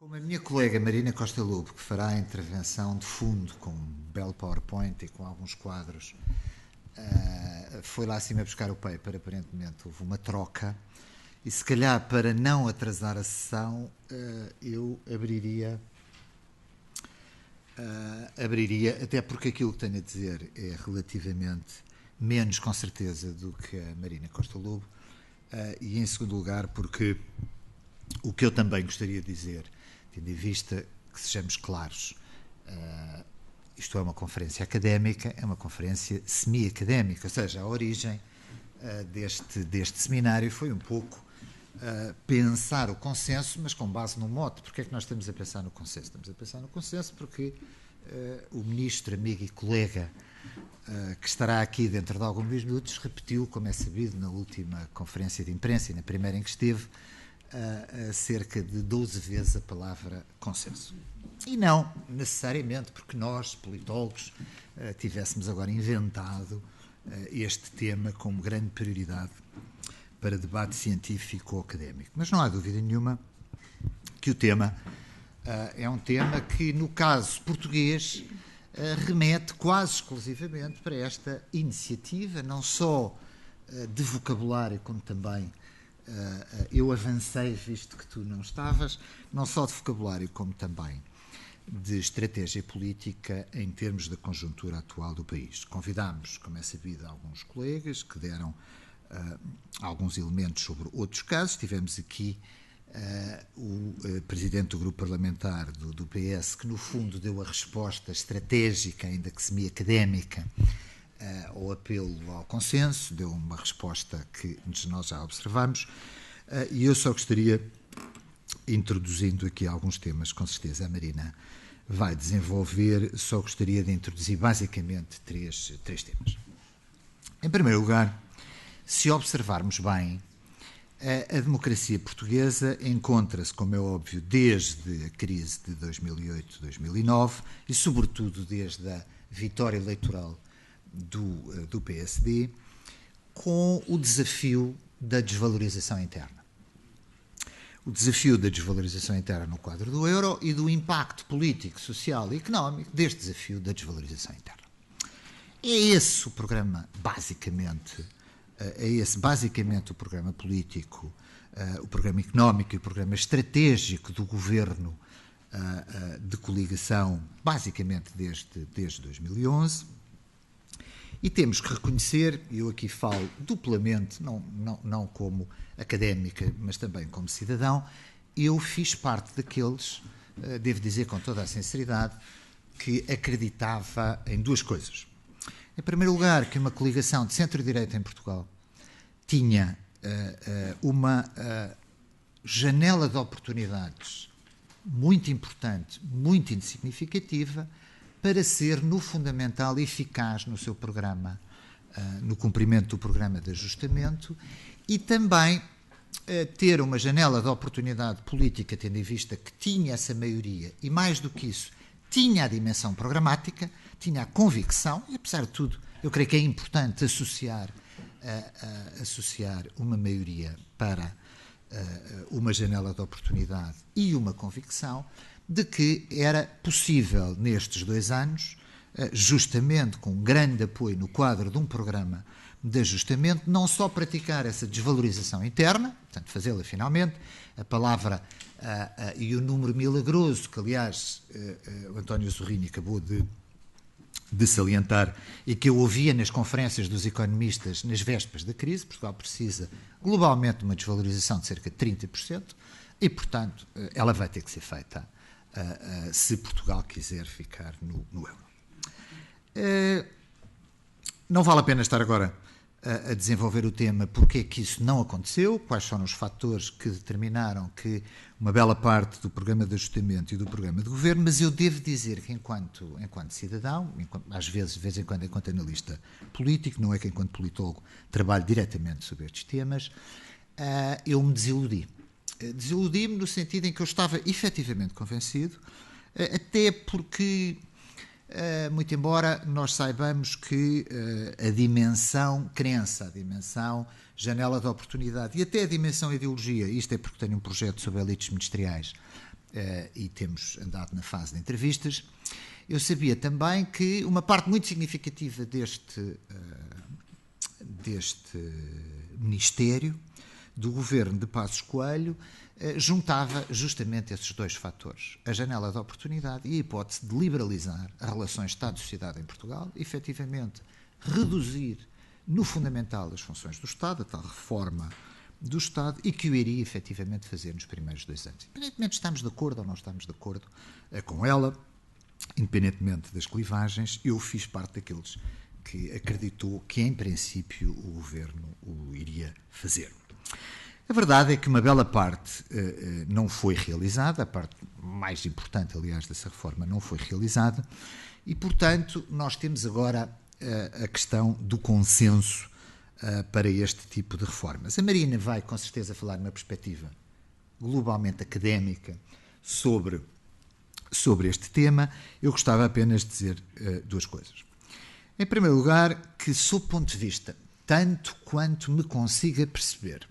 Como a minha colega Marina Costa Lobo, que fará a intervenção de fundo com um belo PowerPoint e com alguns quadros, foi lá acima buscar o paper, aparentemente houve uma troca, e se calhar para não atrasar a sessão, eu abriria, até porque aquilo que tenho a dizer é relativamente menos com certeza do que a Marina Costa Lobo, e em segundo lugar porque o que eu também gostaria de dizer, tendo em vista que sejamos claros, isto é uma conferência académica, é uma conferência semi-académica, ou seja, a origem deste seminário foi um pouco pensar o consenso, mas com base no mote. Porquê é que nós estamos a pensar no consenso? Estamos a pensar no consenso porque o ministro, amigo e colega que estará aqui dentro de alguns minutos repetiu, como é sabido, na última conferência de imprensa e na primeira em que esteve, cerca de 12 vezes a palavra consenso. E não necessariamente porque nós, politólogos, tivéssemos agora inventado este tema como grande prioridade para debate científico ou académico. Mas não há dúvida nenhuma que o tema é um tema que, no caso português, remete quase exclusivamente para esta iniciativa, não só de vocabulário, como também eu avancei, visto que tu não estavas, não só de vocabulário, como também de estratégia política em termos da conjuntura atual do país. Convidámos, como é sabido, alguns colegas que deram alguns elementos sobre outros casos. Tivemos aqui o presidente do grupo parlamentar do PS, que no fundo deu a resposta estratégica, ainda que semi-académica, ao apelo ao consenso, deu uma resposta que nós já observamos, e eu só gostaria, introduzindo aqui alguns temas, com certeza a Marina vai desenvolver, só gostaria de introduzir basicamente três temas. Em primeiro lugar, se observarmos bem, a democracia portuguesa encontra-se, como é óbvio, desde a crise de 2008-2009 e, sobretudo, desde a vitória eleitoral do PSD, com o desafio da desvalorização interna. O desafio da desvalorização interna no quadro do euro e do impacto político, social e económico deste desafio da desvalorização interna. É esse o programa, basicamente, o programa político, o programa económico e o programa estratégico do governo de coligação, basicamente desde 2011. E temos que reconhecer, e eu aqui falo duplamente, não como académica, mas também como cidadão, eu fiz parte daqueles, devo dizer com toda a sinceridade, que acreditava em duas coisas. Em primeiro lugar, que uma coligação de centro-direita em Portugal tinha uma janela de oportunidades muito importante, muito significativa, para ser, no fundamental, eficaz no seu programa, no cumprimento do programa de ajustamento, e também ter uma janela de oportunidade política, tendo em vista que tinha essa maioria, e mais do que isso, tinha a dimensão programática, tinha a convicção, e apesar de tudo, eu creio que é importante associar uma maioria para uma janela de oportunidade e uma convicção de que era possível, nestes 2 anos, justamente com um grande apoio no quadro de um programa de ajustamento, não só praticar essa desvalorização interna, portanto, fazê-la finalmente, a palavra e o número milagroso, que aliás o António Zorrini acabou de salientar e que eu ouvia nas conferências dos economistas nas vésperas da crise. Portugal precisa globalmente de uma desvalorização de cerca de 30% e, portanto, ela vai ter que ser feita se Portugal quiser ficar no euro. Não vale a pena estar agora a desenvolver o tema porque é que isso não aconteceu, quais foram os fatores que determinaram que uma bela parte do programa de ajustamento e do programa de governo, mas eu devo dizer que enquanto cidadão, às vezes, de vez em quando enquanto analista político, não é que enquanto politólogo trabalho diretamente sobre estes temas, eu me desiludi. Desiludi-me no sentido em que eu estava efetivamente convencido, até porque, muito embora nós saibamos que a dimensão crença, a dimensão janela de oportunidade e até a dimensão ideologia, isto é porque tenho um projeto sobre elites ministeriais e temos andado na fase de entrevistas, eu sabia também que uma parte muito significativa deste Ministério, do governo de Passos Coelho, juntava justamente esses dois fatores, a janela de oportunidade e a hipótese de liberalizar as relações Estado-sociedade em Portugal, efetivamente reduzir no fundamental as funções do Estado, a tal reforma do Estado, e que o iria efetivamente fazer nos primeiros 2 anos. Independentemente de estamos de acordo ou não estamos de acordo com ela, independentemente das clivagens, eu fiz parte daqueles que acreditou que, em princípio, o governo o iria fazer. A verdade é que uma bela parte não foi realizada, a parte mais importante, aliás, dessa reforma não foi realizada, e, portanto, nós temos agora a questão do consenso para este tipo de reformas. A Marina vai, com certeza, falar numa perspectiva globalmente académica sobre este tema. Eu gostava apenas de dizer 2 coisas. Em primeiro lugar, que, sob o ponto de vista, tanto quanto me consiga perceber,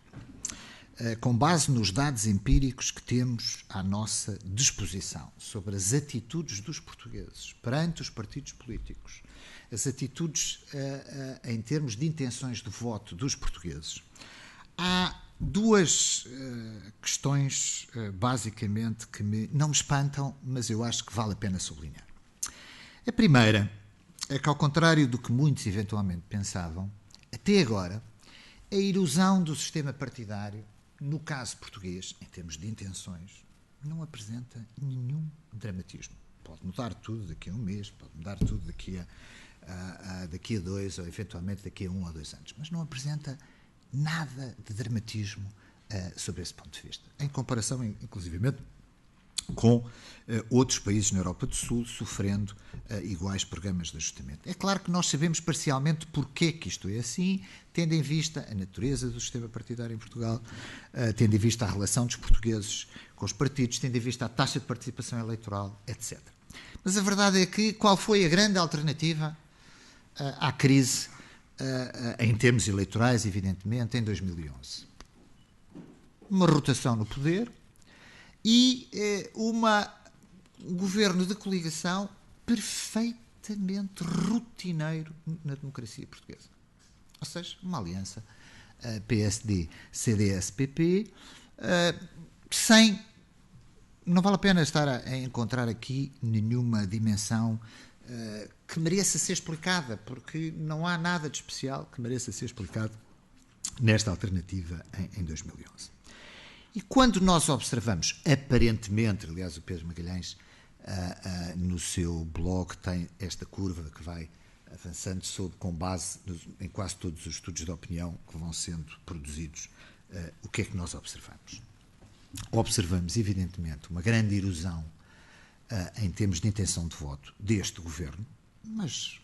com base nos dados empíricos que temos à nossa disposição sobre as atitudes dos portugueses perante os partidos políticos, as atitudes em termos de intenções de voto dos portugueses, há 2 questões, basicamente, que não me espantam, mas eu acho que vale a pena sublinhar. A primeira é que, ao contrário do que muitos eventualmente pensavam, até agora, a erosão do sistema partidário, no caso português, em termos de intenções, não apresenta nenhum dramatismo. Pode mudar tudo daqui a um mês, pode mudar tudo daqui a 2 ou eventualmente daqui a 1 ou 2 anos, mas não apresenta nada de dramatismo sobre esse ponto de vista, em comparação, inclusivamente, com outros países na Europa do Sul sofrendo iguais programas de ajustamento. É claro que nós sabemos parcialmente porque que isto é assim, tendo em vista a natureza do sistema partidário em Portugal, tendo em vista a relação dos portugueses com os partidos, tendo em vista a taxa de participação eleitoral, etc. Mas a verdade é que qual foi a grande alternativa à crise em termos eleitorais, evidentemente, em 2011? Uma rotação no poder e um governo de coligação perfeitamente rotineiro na democracia portuguesa. Ou seja, uma aliança PSD, CDS, PP, sem... Não vale a pena estar a encontrar aqui nenhuma dimensão que mereça ser explicada, porque não há nada de especial que mereça ser explicado nesta alternativa em 2011. E quando nós observamos, aparentemente, aliás, o Pedro Magalhães, no seu blog, tem esta curva que vai avançando com base em quase todos os estudos de opinião que vão sendo produzidos. O que é que nós observamos? Observamos, evidentemente, uma grande erosão em termos de intenção de voto deste governo, mas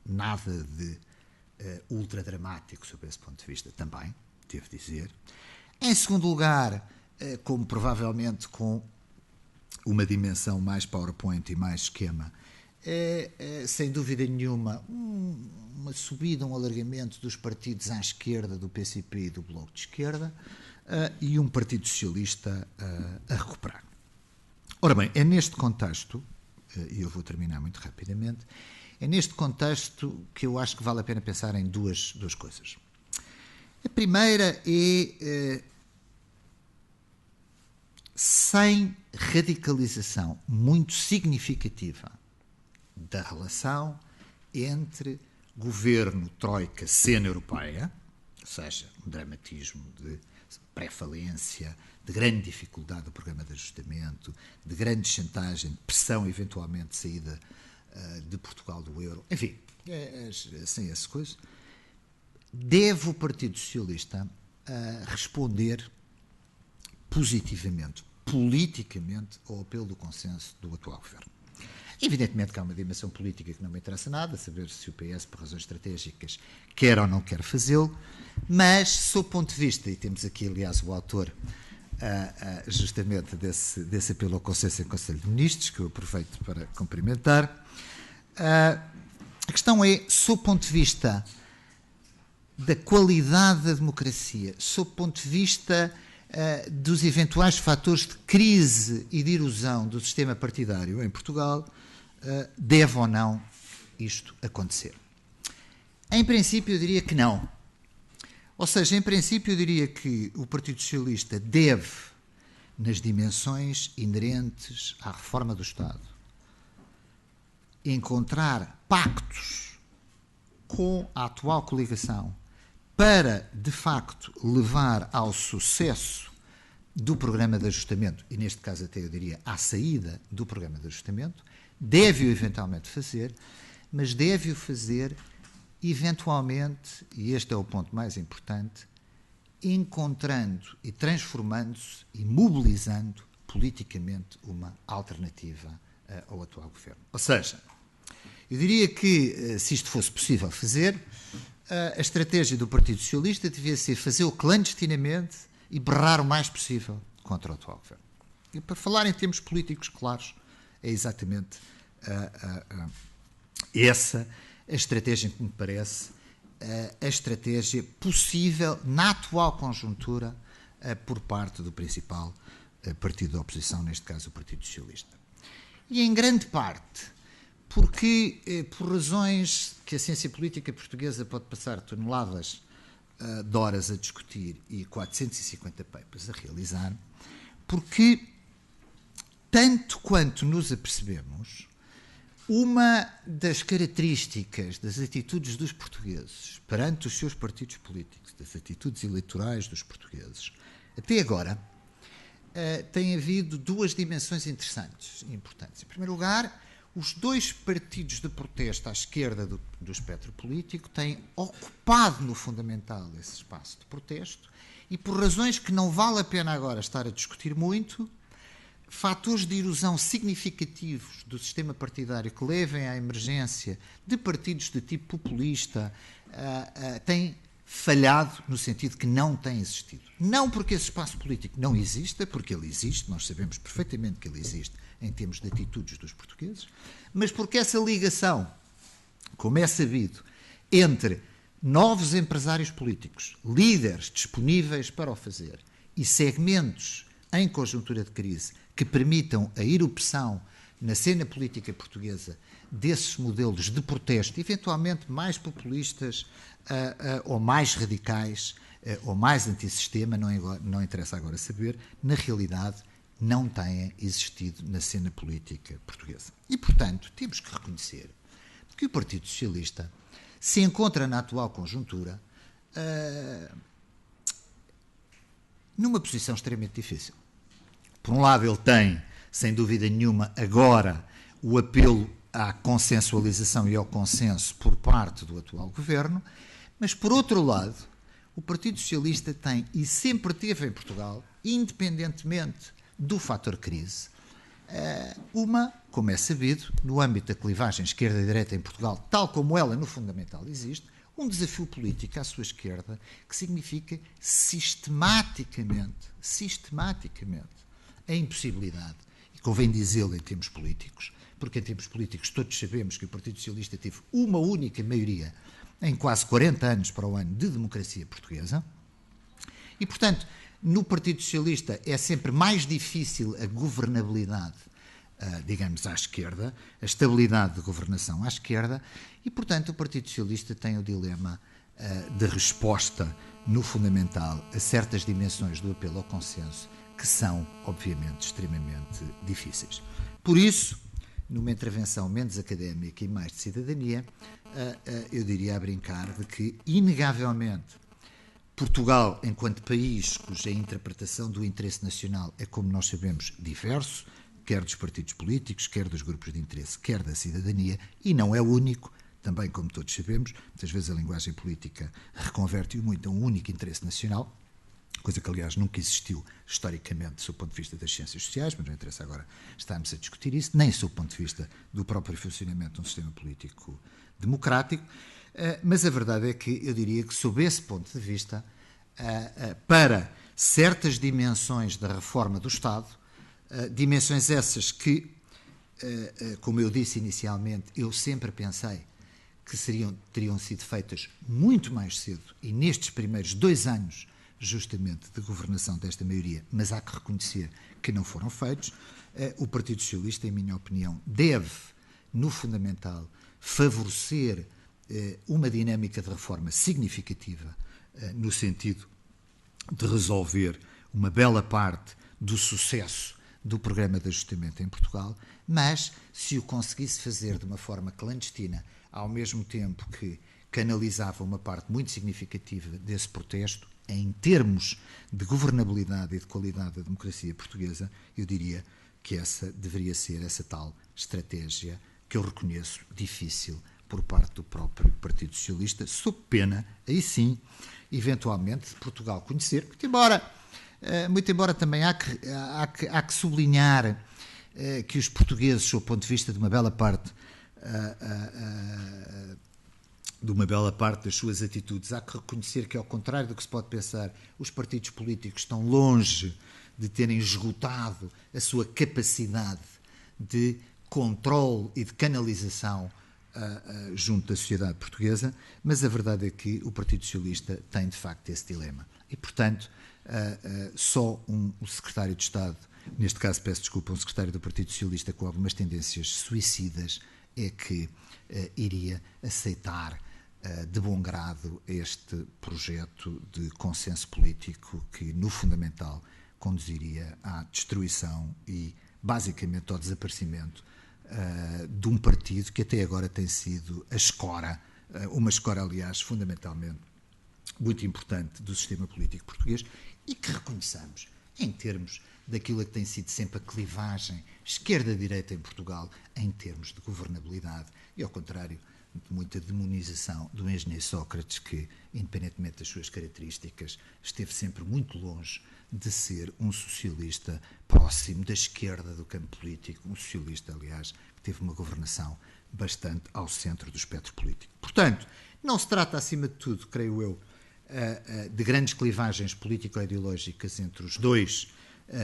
nada de ultra dramático sob esse ponto de vista também, devo dizer. Em segundo lugar, como provavelmente com uma dimensão mais PowerPoint e mais esquema, sem dúvida nenhuma, uma subida, um alargamento dos partidos à esquerda, do PCP e do Bloco de Esquerda, e um Partido Socialista a recuperar. Ora bem, é neste contexto, e eu vou terminar muito rapidamente, é neste contexto que eu acho que vale a pena pensar em duas coisas. A primeira é, sem radicalização muito significativa da relação entre governo, troika, cena europeia, ou seja, um dramatismo de pré-falência, de grande dificuldade do programa de ajustamento, de grande chantagem, de pressão, eventualmente, de saída de Portugal do euro, enfim, sem essas coisas, deve o Partido Socialista responder positivamente, politicamente, ao apelo do consenso do atual governo. Evidentemente que há uma dimensão política que não me interessa nada, saber se o PS, por razões estratégicas, quer ou não quer fazê-lo, mas, sob o ponto de vista, e temos aqui, aliás, o autor justamente desse apelo ao consenso em Conselho de Ministros, que eu aproveito para cumprimentar, a questão é, sob o ponto de vista da qualidade da democracia, sob o ponto de vista dos eventuais fatores de crise e de erosão do sistema partidário em Portugal, deve ou não isto acontecer. Em princípio, eu diria que não. Ou seja, em princípio, eu diria que o Partido Socialista deve, nas dimensões inerentes à reforma do Estado, encontrar pactos com a atual coligação para, de facto, levar ao sucesso do programa de ajustamento, e neste caso até eu diria à saída do programa de ajustamento, deve-o eventualmente fazer, mas deve-o fazer eventualmente, e este é o ponto mais importante, encontrando e transformando-se e mobilizando politicamente uma alternativa ao atual governo. Ou seja, eu diria que, se isto fosse possível fazer, a estratégia do Partido Socialista devia ser fazê-lo clandestinamente e berrar o mais possível contra o atual governo. E para falar em termos políticos claros, é exatamente essa a estratégia que me parece a estratégia possível na atual conjuntura por parte do principal partido da oposição, neste caso o Partido Socialista. E em grande parte porque, por razões que a ciência política portuguesa pode passar toneladas de horas a discutir e 450 papers a realizar, porque, tanto quanto nos apercebemos, uma das características das atitudes dos portugueses perante os seus partidos políticos, das atitudes eleitorais dos portugueses, até agora, tem havido duas dimensões interessantes e importantes. Em primeiro lugar, os dois partidos de protesto à esquerda do espectro político têm ocupado no fundamental esse espaço de protesto e, por razões que não vale a pena agora estar a discutir muito, fatores de erosão significativos do sistema partidário que levem à emergência de partidos de tipo populista têm falhado no sentido que não tem existido. Não porque esse espaço político não exista, porque ele existe, nós sabemos perfeitamente que ele existe em termos de atitudes dos portugueses, mas porque essa ligação, como é sabido, entre novos empresários políticos, líderes disponíveis para o fazer e segmentos em conjuntura de crise que permitam a erupção na cena política portuguesa desses modelos de protesto, eventualmente mais populistas ou mais radicais ou mais antissistema, não interessa agora saber, na realidade não têm existido na cena política portuguesa. E, portanto, temos que reconhecer que o Partido Socialista se encontra na atual conjuntura numa posição extremamente difícil. Por um lado, ele tem, sem dúvida nenhuma, agora o apelo à consensualização e ao consenso por parte do atual governo, mas, por outro lado, o Partido Socialista tem e sempre teve em Portugal, independentemente do fator crise, como é sabido, no âmbito da clivagem esquerda e direita em Portugal, tal como ela no fundamental existe, um desafio político à sua esquerda que significa sistematicamente, a impossibilidade, e convém dizê-lo em termos políticos, porque em termos políticos todos sabemos que o Partido Socialista teve uma única maioria em quase 40 anos para o ano de democracia portuguesa, e, portanto, no Partido Socialista é sempre mais difícil a governabilidade, digamos, à esquerda, a estabilidade de governação à esquerda, e, portanto, o Partido Socialista tem o dilema de resposta no fundamental a certas dimensões do apelo ao consenso que são, obviamente, extremamente difíceis. Por isso, numa intervenção menos académica e mais de cidadania, eu diria a brincar de que, inegavelmente, Portugal, enquanto país cuja interpretação do interesse nacional é, como nós sabemos, diverso, quer dos partidos políticos, quer dos grupos de interesse, quer da cidadania, e não é o único, também como todos sabemos, muitas vezes a linguagem política reconverte-o muito a um único interesse nacional, coisa que, aliás, nunca existiu historicamente, do ponto de vista das ciências sociais, mas não interessa agora estarmos a discutir isso, nem do ponto de vista do próprio funcionamento de um sistema político democrático, mas a verdade é que eu diria que, sob esse ponto de vista, para certas dimensões da reforma do Estado, dimensões essas que, como eu disse inicialmente, eu sempre pensei que teriam sido feitas muito mais cedo e nestes primeiros 2 anos justamente de governação desta maioria, mas há que reconhecer que não foram feitos. O Partido Socialista, em minha opinião, deve, no fundamental, favorecer uma dinâmica de reforma significativa no sentido de resolver uma bela parte do sucesso do programa de ajustamento em Portugal, mas se o conseguisse fazer de uma forma clandestina, ao mesmo tempo que canalizava uma parte muito significativa desse protesto, em termos de governabilidade e de qualidade da democracia portuguesa, eu diria que essa deveria ser essa tal estratégia que eu reconheço difícil por parte do próprio Partido Socialista, sob pena, aí sim, eventualmente, de Portugal conhecer, muito embora também há que sublinhar que os portugueses, sob o ponto de vista de uma bela parte das suas atitudes, há que reconhecer que, ao contrário do que se pode pensar, os partidos políticos estão longe de terem esgotado a sua capacidade de controle e de canalização junto da sociedade portuguesa, mas a verdade é que o Partido Socialista tem, de facto, esse dilema. E, portanto, só um secretário de Estado, neste caso, peço desculpa, um secretário do Partido Socialista com algumas tendências suicidas, é que iria aceitar de bom grado este projeto de consenso político que, no fundamental, conduziria à destruição e, basicamente, ao desaparecimento de um partido que até agora tem sido a escora, uma escora, aliás, fundamentalmente muito importante do sistema político português e que reconheçamos em termos daquilo que tem sido sempre a clivagem esquerda-direita em Portugal, em termos de governabilidade e, ao contrário, de muita demonização do engenheiro Sócrates, que, independentemente das suas características, esteve sempre muito longe de ser um socialista próximo da esquerda do campo político, um socialista, aliás, que teve uma governação bastante ao centro do espectro político. Portanto, não se trata, acima de tudo, creio eu, de grandes clivagens político-ideológicas entre os dois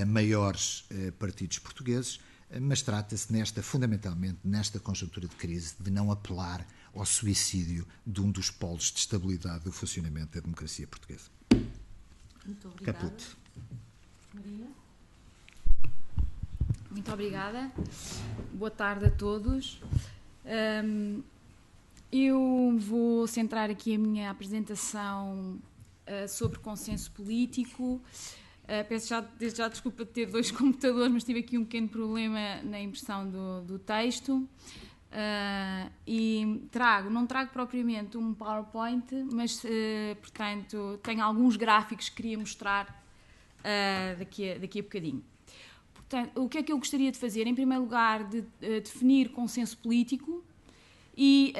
maiores partidos portugueses, mas trata-se, fundamentalmente, nesta conjuntura de crise, de não apelar ao suicídio de um dos polos de estabilidade do funcionamento da democracia portuguesa. Muito obrigada. Caput. Marina? Muito obrigada. Boa tarde a todos. Eu vou centrar aqui a minha apresentação sobre consenso político. Peço desde já desculpa de ter dois computadores, mas tive aqui um pequeno problema na impressão do texto. E não trago propriamente um PowerPoint, mas, portanto, tenho alguns gráficos que queria mostrar daqui a bocadinho. Portanto, o que é que eu gostaria de fazer? Em primeiro lugar, de definir consenso político e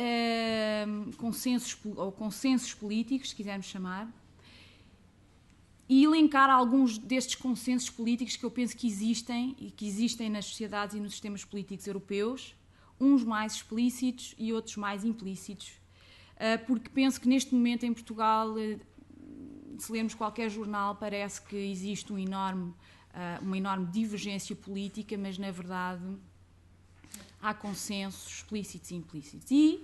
consensos políticos, se quisermos chamar, e elencar alguns destes consensos políticos que eu penso que existem nas sociedades e nos sistemas políticos europeus, uns mais explícitos e outros mais implícitos, porque penso que neste momento em Portugal, se lermos qualquer jornal, parece que existe uma enorme divergência política, mas na verdade há consensos explícitos e implícitos. E,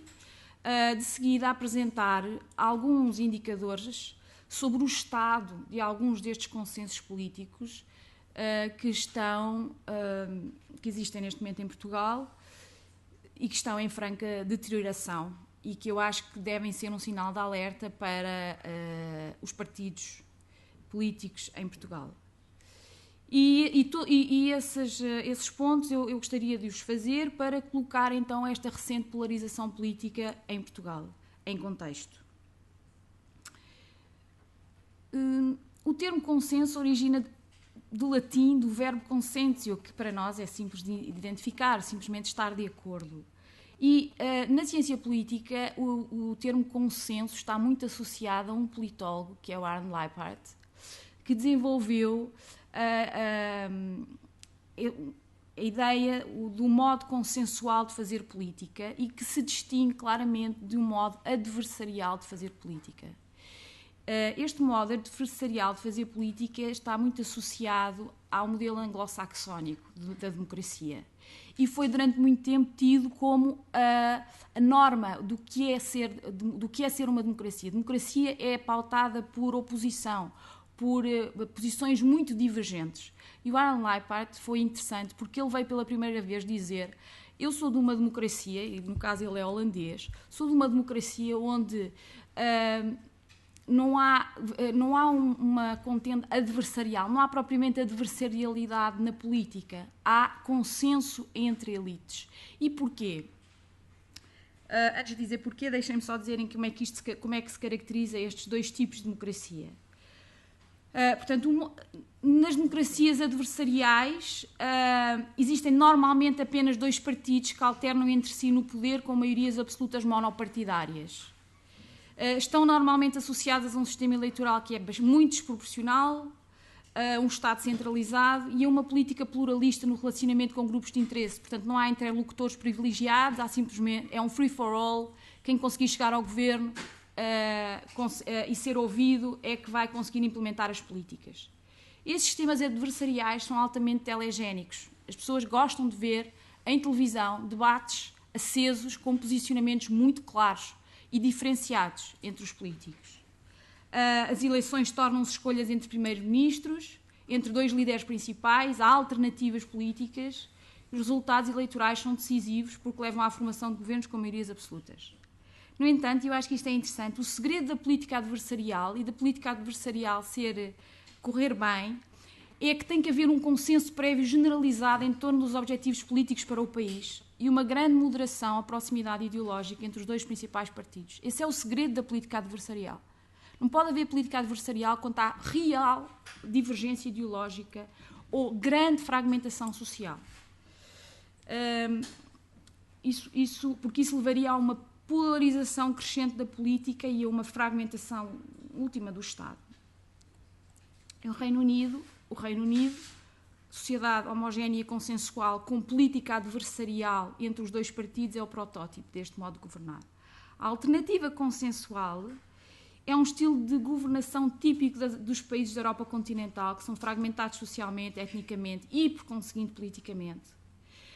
de seguida, apresentar alguns indicadores sobre o estado de alguns destes consensos políticos que existem neste momento em Portugal e que estão em franca deterioração e que eu acho que devem ser um sinal de alerta para os partidos políticos em Portugal. E esses pontos eu gostaria de os fazer para colocar então esta recente polarização política em Portugal, em contexto. O termo consenso origina do latim, do verbo consentio, que para nós é simples de identificar, simplesmente estar de acordo. E na ciência política o termo consenso está muito associado a um politólogo, que é o Arne Leipart, que desenvolveu a ideia do modo consensual de fazer política e que se distingue claramente de um modo adversarial de fazer política. Este modo adversarial de fazer política está muito associado ao modelo anglo-saxónico da democracia e foi durante muito tempo tido como a norma do que é ser uma democracia. A democracia é pautada por oposição, por posições muito divergentes. E o Alan Leipart foi interessante porque ele veio pela primeira vez dizer: eu sou de uma democracia, e no caso ele é holandês, sou de uma democracia onde não há uma contenda adversarial, não há propriamente adversarialidade na política, há consenso entre elites. E porquê? Antes de dizer porquê, deixem-me só dizerem como é que se caracteriza estes dois tipos de democracia. Portanto, nas democracias adversariais existem normalmente apenas dois partidos que alternam entre si no poder com maiorias absolutas monopartidárias. Estão normalmente associadas a um sistema eleitoral que é muito desproporcional, a um Estado centralizado e a uma política pluralista no relacionamento com grupos de interesse. Portanto, não há interlocutores privilegiados, há simplesmente, é um free for all. Quem conseguir chegar ao governo e ser ouvido é que vai conseguir implementar as políticas. Esses sistemas adversariais são altamente telegénicos. As pessoas gostam de ver em televisão debates acesos com posicionamentos muito claros e diferenciados entre os políticos. As eleições tornam-se escolhas entre primeiros-ministros, entre dois líderes principais, há alternativas políticas. Os resultados eleitorais são decisivos porque levam à formação de governos com maiorias absolutas. No entanto, eu acho que isto é interessante, o segredo da política adversarial e da política adversarial correr bem é que tem que haver um consenso prévio generalizado em torno dos objetivos políticos para o país e uma grande moderação à proximidade ideológica entre os dois principais partidos. Esse é o segredo da política adversarial. Não pode haver política adversarial quando há real divergência ideológica ou grande fragmentação social. Porque isso levaria a uma polarização crescente da política e a uma fragmentação última do Estado. O Reino Unido, sociedade homogénea e consensual com política adversarial entre os dois partidos, é o protótipo deste modo de governar. A alternativa consensual é um estilo de governação típico dos países da Europa continental, que são fragmentados socialmente, etnicamente e, por conseguinte, politicamente,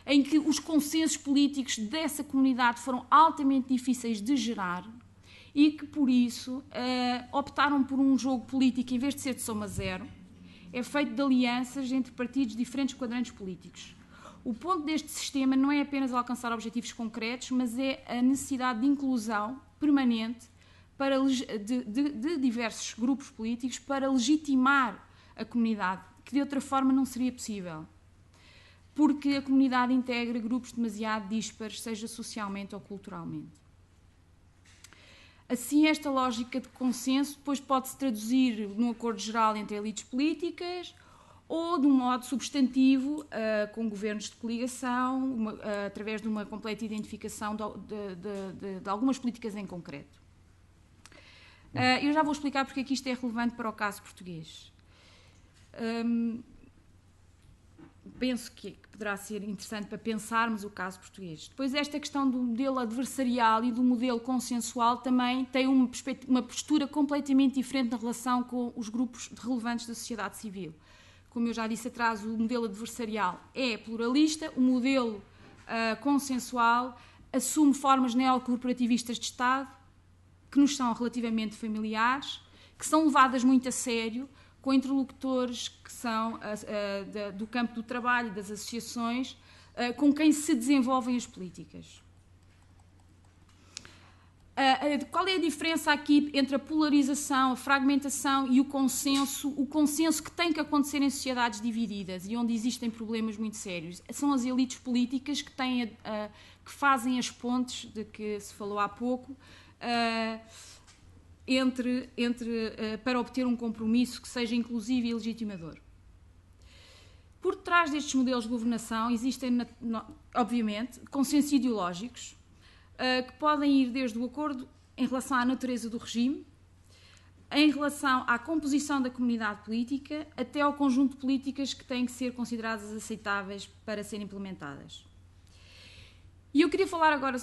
em que os consensos políticos dessa comunidade foram altamente difíceis de gerar e que, por isso, optaram por um jogo político, em vez de ser de soma zero, é feito de alianças entre partidos de diferentes quadrantes políticos. O ponto deste sistema não é apenas alcançar objetivos concretos, mas é a necessidade de inclusão permanente de diversos grupos políticos para legitimar a comunidade, que de outra forma não seria possível, porque a comunidade integra grupos demasiado dispares, seja socialmente ou culturalmente. Assim, esta lógica de consenso depois pode-se traduzir num acordo geral entre elites políticas ou de um modo substantivo, com governos de coligação, através de uma completa identificação de algumas políticas em concreto. Eu já vou explicar porque é que isto é relevante para o caso português. Penso que poderá ser interessante para pensarmos o caso português. Depois, esta questão do modelo adversarial e do modelo consensual também tem uma postura completamente diferente na relação com os grupos relevantes da sociedade civil. Como eu já disse atrás, o modelo adversarial é pluralista, o modelo consensual assume formas neocorporativistas de Estado que nos são relativamente familiares, que são levadas muito a sério, com interlocutores que são do campo do trabalho e das associações, com quem se desenvolvem as políticas. Qual é a diferença aqui entre a polarização, a fragmentação e o consenso? O consenso que tem que acontecer em sociedades divididas e onde existem problemas muito sérios. São as elites políticas que fazem as pontes de que se falou há pouco, para obter um compromisso que seja inclusivo e legitimador. Por trás destes modelos de governação existem, obviamente, consensos ideológicos que podem ir desde o acordo em relação à natureza do regime, em relação à composição da comunidade política, até ao conjunto de políticas que têm que ser consideradas aceitáveis para serem implementadas. E eu queria falar agora,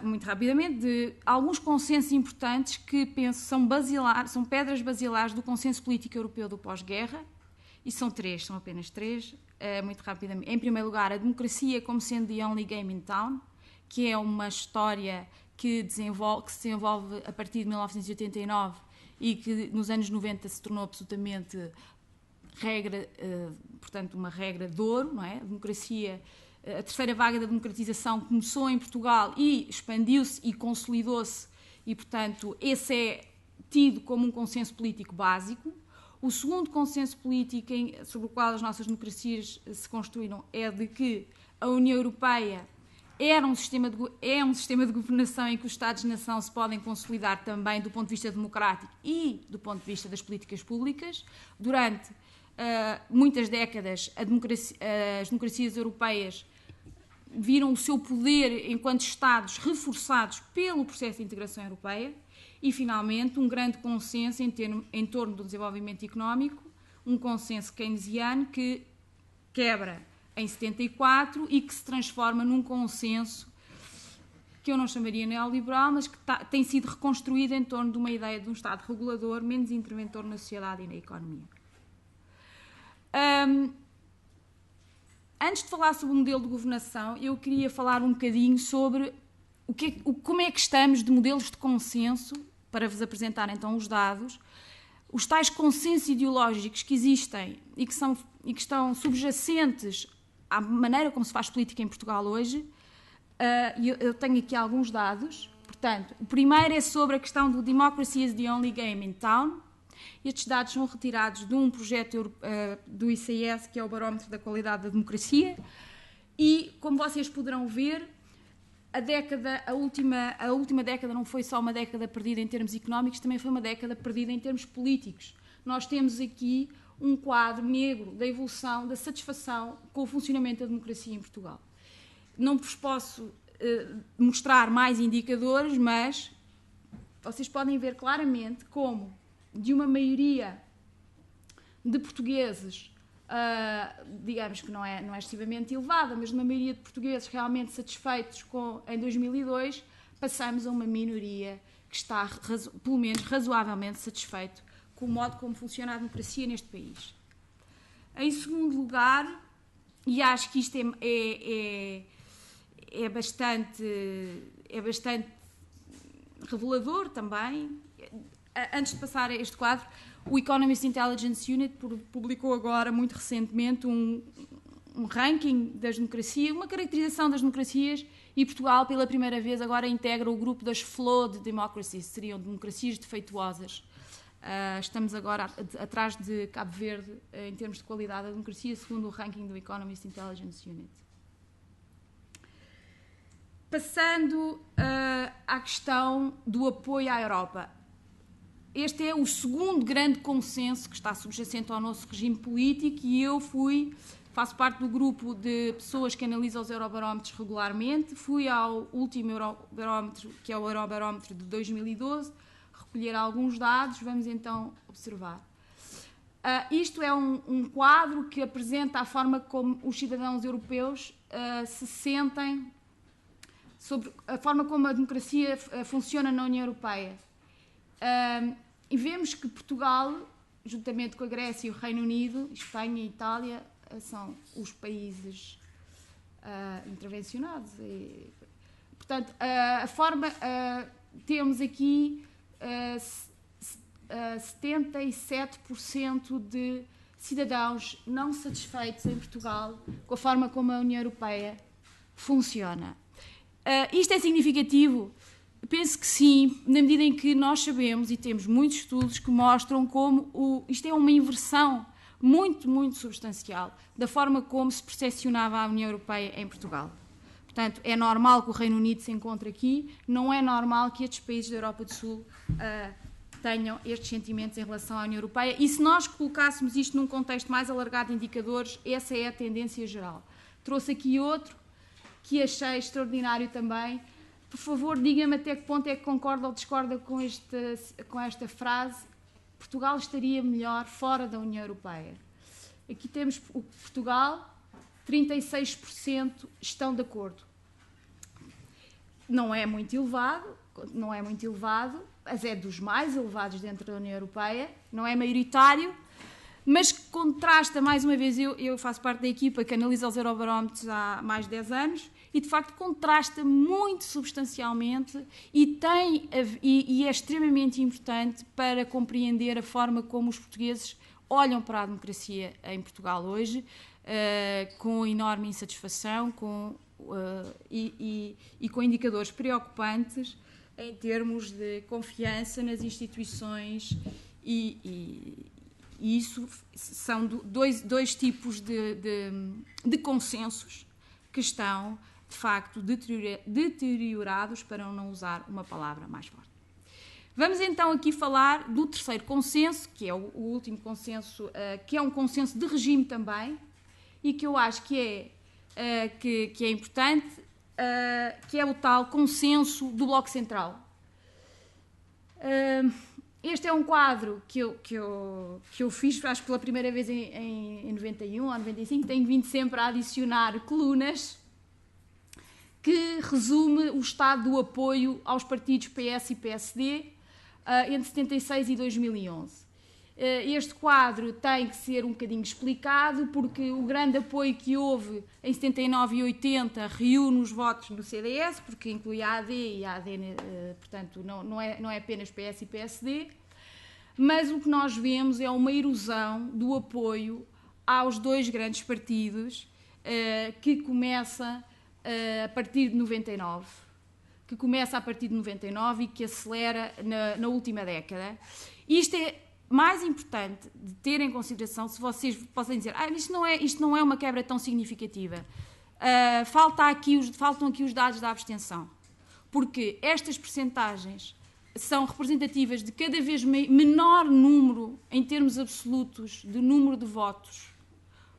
muito rapidamente, de alguns consensos importantes que penso são pedras basilares do consenso político europeu do pós-guerra, e são apenas três, muito rapidamente. Em primeiro lugar, a democracia como sendo the only game in town, que é uma história que se desenvolve a partir de 1989 e que nos anos 90 se tornou absolutamente regra, portanto, uma regra de ouro, não é? A democracia, a terceira vaga da democratização começou em Portugal e expandiu-se e consolidou-se e, portanto, esse é tido como um consenso político básico. O segundo consenso político sobre o qual as nossas democracias se construíram é de que a União Europeia é um sistema de governação em que os Estados-nação se podem consolidar também do ponto de vista democrático e do ponto de vista das políticas públicas. Durante muitas décadas, as democracias europeias viram o seu poder enquanto Estados reforçados pelo processo de integração europeia e, finalmente, um grande consenso em torno do desenvolvimento económico, um consenso keynesiano que quebra em 74 e que se transforma num consenso que eu não chamaria neoliberal, mas que tem sido reconstruído em torno de uma ideia de um Estado regulador, menos interventor na sociedade e na economia. Antes de falar sobre o modelo de governação, eu queria falar um bocadinho sobre como é que estamos de modelos de consenso, para vos apresentar então os dados, os tais consensos ideológicos que existem e que estão subjacentes à maneira como se faz política em Portugal hoje. Eu tenho aqui alguns dados. Portanto, o primeiro é sobre a questão do Democracy is the Only Game in Town. Estes dados são retirados de um projeto do ICS, que é o Barómetro da Qualidade da Democracia, e, como vocês poderão ver, a última década não foi só uma década perdida em termos económicos, também foi uma década perdida em termos políticos. Nós temos aqui um quadro negro da evolução, da satisfação com o funcionamento da democracia em Portugal. Não vos posso mostrar mais indicadores, mas vocês podem ver claramente como, de uma maioria de portugueses, digamos que não é excessivamente elevada, mas de uma maioria de portugueses realmente satisfeitos em 2002, passamos a uma minoria que está, pelo menos, razoavelmente satisfeito com o modo como funciona a democracia neste país. Em segundo lugar, e acho que isto é bastante revelador também, antes de passar a este quadro, o Economist Intelligence Unit publicou agora, muito recentemente, um ranking das democracias, uma caracterização das democracias, e Portugal, pela primeira vez, agora integra o grupo das flawed democracies, seriam democracias defeituosas. Estamos agora atrás de Cabo Verde em termos de qualidade da democracia, segundo o ranking do Economist Intelligence Unit. Passando à questão do apoio à Europa. Este é o segundo grande consenso que está subjacente ao nosso regime político e eu faço parte do grupo de pessoas que analisam os eurobarómetros regularmente. Fui ao último eurobarómetro, que é o Eurobarómetro de 2012, recolher alguns dados, vamos então observar. Isto é um quadro que apresenta a forma como os cidadãos europeus se sentem sobre a forma como a democracia funciona na União Europeia. E vemos que Portugal, juntamente com a Grécia e o Reino Unido, Espanha e Itália, são os países intervencionados. Portanto, temos aqui 77% de cidadãos não satisfeitos em Portugal com a forma como a União Europeia funciona. Isto é significativo? Penso que sim, na medida em que nós sabemos, e temos muitos estudos que mostram como isto é uma inversão muito, muito substancial da forma como se percepcionava a União Europeia em Portugal. Portanto, é normal que o Reino Unido se encontre aqui, não é normal que estes países da Europa do Sul tenham estes sentimentos em relação à União Europeia, e se nós colocássemos isto num contexto mais alargado de indicadores, essa é a tendência geral. Trouxe aqui outro que achei extraordinário também. Por favor, diga-me até que ponto é que concorda ou discorda com esta frase: Portugal estaria melhor fora da União Europeia. Aqui temos o Portugal, 36% estão de acordo. Não é muito elevado, mas é dos mais elevados dentro da União Europeia, não é maioritário, mas contrasta, mais uma vez, eu faço parte da equipa que analisa os eurobarómetros há mais de 10 anos, e, de facto, contrasta muito substancialmente e é extremamente importante para compreender a forma como os portugueses olham para a democracia em Portugal hoje, com enorme insatisfação e com indicadores preocupantes em termos de confiança nas instituições e isso são dois tipos de consensos que estão, de facto, deteriorados, para não usar uma palavra mais forte. Vamos então aqui falar do terceiro consenso, que é o último consenso, que é um consenso de regime também, e que eu acho que é importante, que é o tal consenso do Bloco Central. Este é um quadro que eu fiz, acho que pela primeira vez em 91 ou 95, tenho vindo sempre a adicionar colunas, que resume o estado do apoio aos partidos PS e PSD entre 76 e 2011. Este quadro tem que ser um bocadinho explicado, porque o grande apoio que houve em 79 e 80 reúne os votos do CDS, porque inclui a AD e a AD, portanto, não é apenas PS e PSD, mas o que nós vemos é uma erosão do apoio aos dois grandes partidos, que começa a partir de 99. E que acelera na última década. Isto é mais importante de ter em consideração, se vocês possam dizer, isto não é uma quebra tão significativa. Faltam aqui os dados da abstenção, porque estas percentagens são representativas de cada vez menor número, em termos absolutos, de número de votos.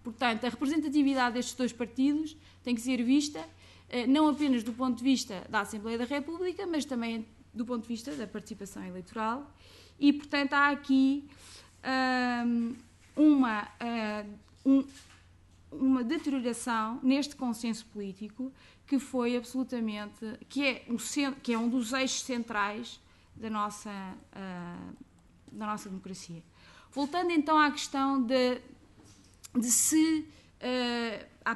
Portanto, a representatividade destes dois partidos tem que ser vista não apenas do ponto de vista da Assembleia da República, mas também do ponto de vista da participação eleitoral. E, portanto, há aqui uma deterioração neste consenso político que foi absolutamente, que é um dos eixos centrais da nossa democracia. Voltando então à questão de se à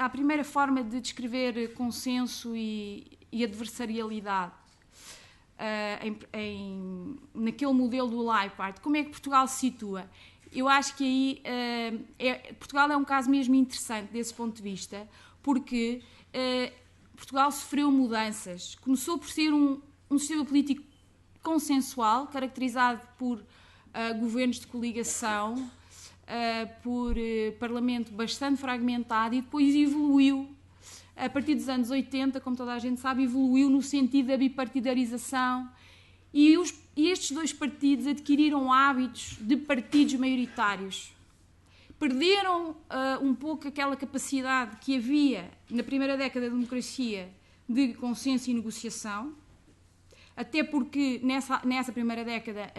primeira forma de descrever consenso e adversarialidade naquele modelo do Leipart, como é que Portugal se situa? Eu acho que aí Portugal é um caso mesmo interessante desse ponto de vista, porque Portugal sofreu mudanças. Começou por ser um sistema político consensual, caracterizado por governos de coligação, por parlamento bastante fragmentado, e depois evoluiu, a partir dos anos 80, como toda a gente sabe, evoluiu no sentido da bipartidarização, e estes dois partidos adquiriram hábitos de partidos maioritários. Perderam um pouco aquela capacidade que havia na primeira década da democracia de consenso e negociação, até porque nessa primeira década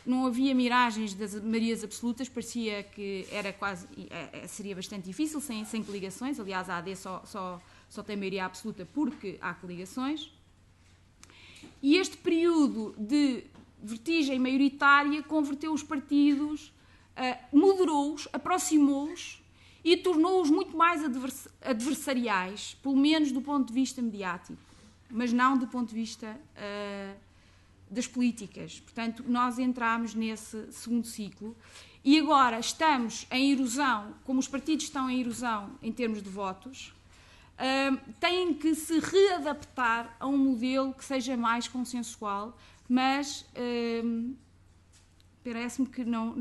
não havia miragens das maiorias absolutas, parecia que seria bastante difícil sem coligações. Aliás, a AD só tem maioria absoluta porque há coligações. E este período de vertigem maioritária converteu os partidos, moderou-os, aproximou-os e tornou-os muito mais adversariais, pelo menos do ponto de vista mediático, mas não do ponto de vista das políticas. Portanto, nós entramos nesse segundo ciclo e agora estamos em erosão, como os partidos estão em erosão em termos de votos, têm que se readaptar a um modelo que seja mais consensual, mas parece-me que não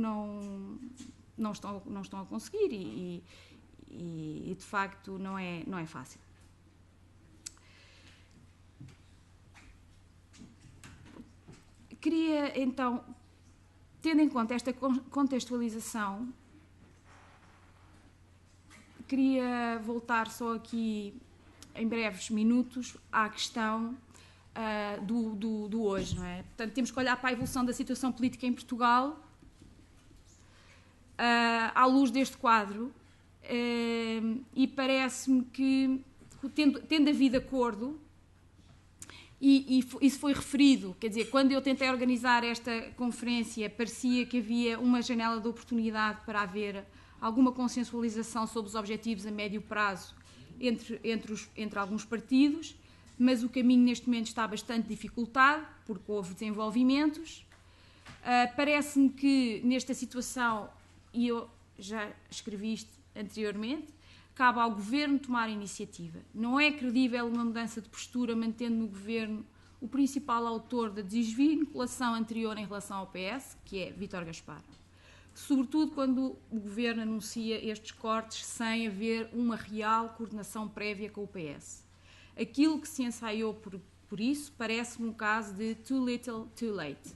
estão a conseguir e de facto não é fácil. Queria, então, tendo em conta esta contextualização, queria voltar só aqui, em breves minutos, à questão do hoje, não é? Portanto, temos que olhar para a evolução da situação política em Portugal à luz deste quadro, e parece-me que, tendo havido acordo, e isso foi referido, quer dizer, quando eu tentei organizar esta conferência, parecia que havia uma janela de oportunidade para haver alguma consensualização sobre os objetivos a médio prazo entre alguns partidos, mas o caminho neste momento está bastante dificultado, porque houve desenvolvimentos. Parece-me que nesta situação, e eu já escrevi isto anteriormente, cabe ao Governo tomar a iniciativa. Não é credível uma mudança de postura mantendo no Governo o principal autor da desvinculação anterior em relação ao PS, que é Vítor Gaspar. Sobretudo quando o Governo anuncia estes cortes sem haver uma real coordenação prévia com o PS. Aquilo que se ensaiou por isso parece-me um caso de too little, too late.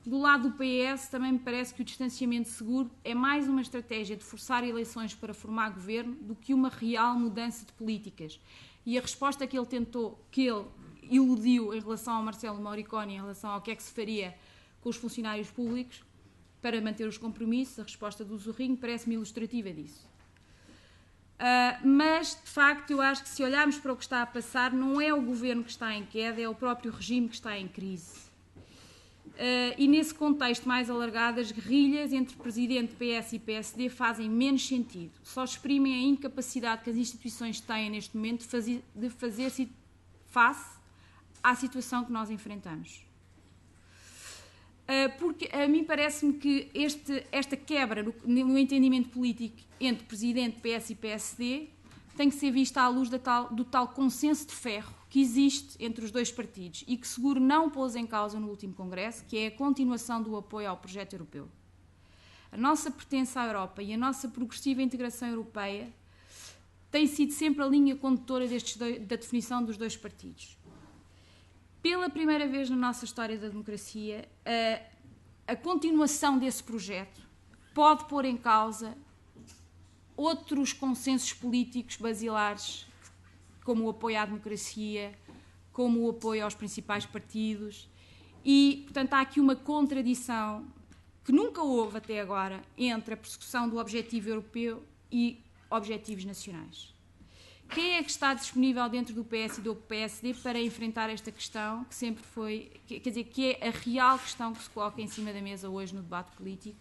Do lado do PS, também me parece que o distanciamento seguro é mais uma estratégia de forçar eleições para formar governo do que uma real mudança de políticas. E a resposta que ele iludiu em relação ao Marcelo Moriconi, em relação ao que é que se faria com os funcionários públicos para manter os compromissos, a resposta do Zorrinho parece-me ilustrativa disso. Mas, de facto, eu acho que se olharmos para o que está a passar, não é o governo que está em queda, é o próprio regime que está em crise. E nesse contexto mais alargado, as guerrilhas entre Presidente, PS e PSD fazem menos sentido. Só exprimem a incapacidade que as instituições têm neste momento de fazer face à situação que nós enfrentamos. Porque a mim parece-me que esta quebra no entendimento político entre Presidente, PS e PSD tem que ser vista à luz do tal consenso de ferro que existe entre os dois partidos e que seguro não pôs em causa no último Congresso, que é a continuação do apoio ao projeto europeu. A nossa pertença à Europa e a nossa progressiva integração europeia tem sido sempre a linha condutora da definição dos dois partidos. Pela primeira vez na nossa história da democracia, a continuação desse projeto pode pôr em causa outros consensos políticos basilares, como o apoio à democracia, como o apoio aos principais partidos, e, portanto, há aqui uma contradição que nunca houve até agora entre a persecução do objetivo europeu e objetivos nacionais. Quem é que está disponível dentro do PS e do PSD para enfrentar esta questão, que sempre foi, quer dizer, que é a real questão que se coloca em cima da mesa hoje no debate político,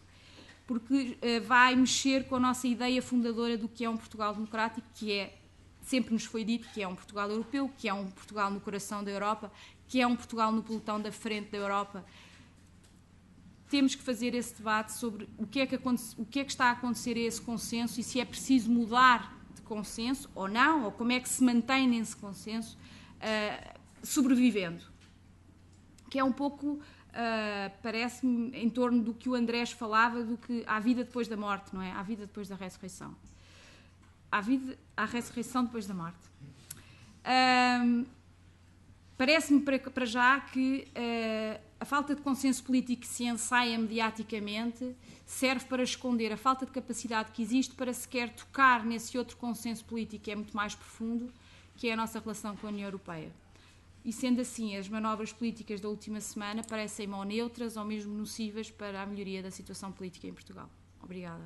porque vai mexer com a nossa ideia fundadora do que é um Portugal democrático, que é, sempre nos foi dito, que é um Portugal europeu, que é um Portugal no coração da Europa, que é um Portugal no pelotão da frente da Europa. Temos que fazer esse debate sobre o que é que está a acontecer a esse consenso e se é preciso mudar de consenso ou não, ou como é que se mantém nesse consenso, sobrevivendo. Que é um pouco, parece-me, em torno do que o Andrés falava, do que há vida depois da morte, não é? Há vida depois da ressurreição. Há ressurreição depois da morte. Parece-me para já que a falta de consenso político que se ensaia mediaticamente serve para esconder a falta de capacidade que existe para sequer tocar nesse outro consenso político que é muito mais profundo, que é a nossa relação com a União Europeia. E sendo assim, as manobras políticas da última semana parecem-me ou neutras ou mesmo nocivas para a melhoria da situação política em Portugal. Obrigada.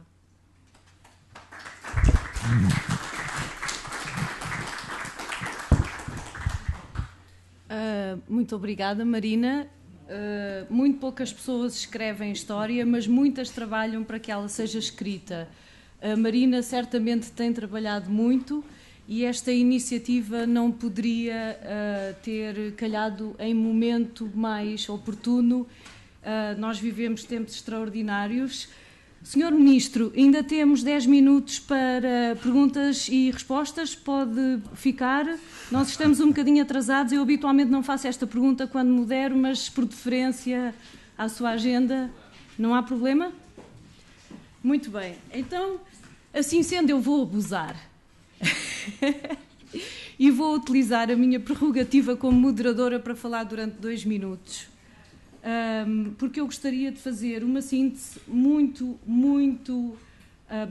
Muito obrigada, Marina. Muito poucas pessoas escrevem história, mas muitas trabalham para que ela seja escrita. A Marina certamente tem trabalhado muito e esta iniciativa não poderia ter calhado em momento mais oportuno. Nós vivemos tempos extraordinários. Senhor Ministro, ainda temos 10 minutos para perguntas e respostas. Pode ficar. Nós estamos um bocadinho atrasados. Eu habitualmente não faço esta pergunta quando modero, mas por deferência à sua agenda, não há problema? Muito bem. Então, assim sendo, eu vou abusar. E vou utilizar a minha prerrogativa como moderadora para falar durante 2 minutos. Porque eu gostaria de fazer uma síntese muito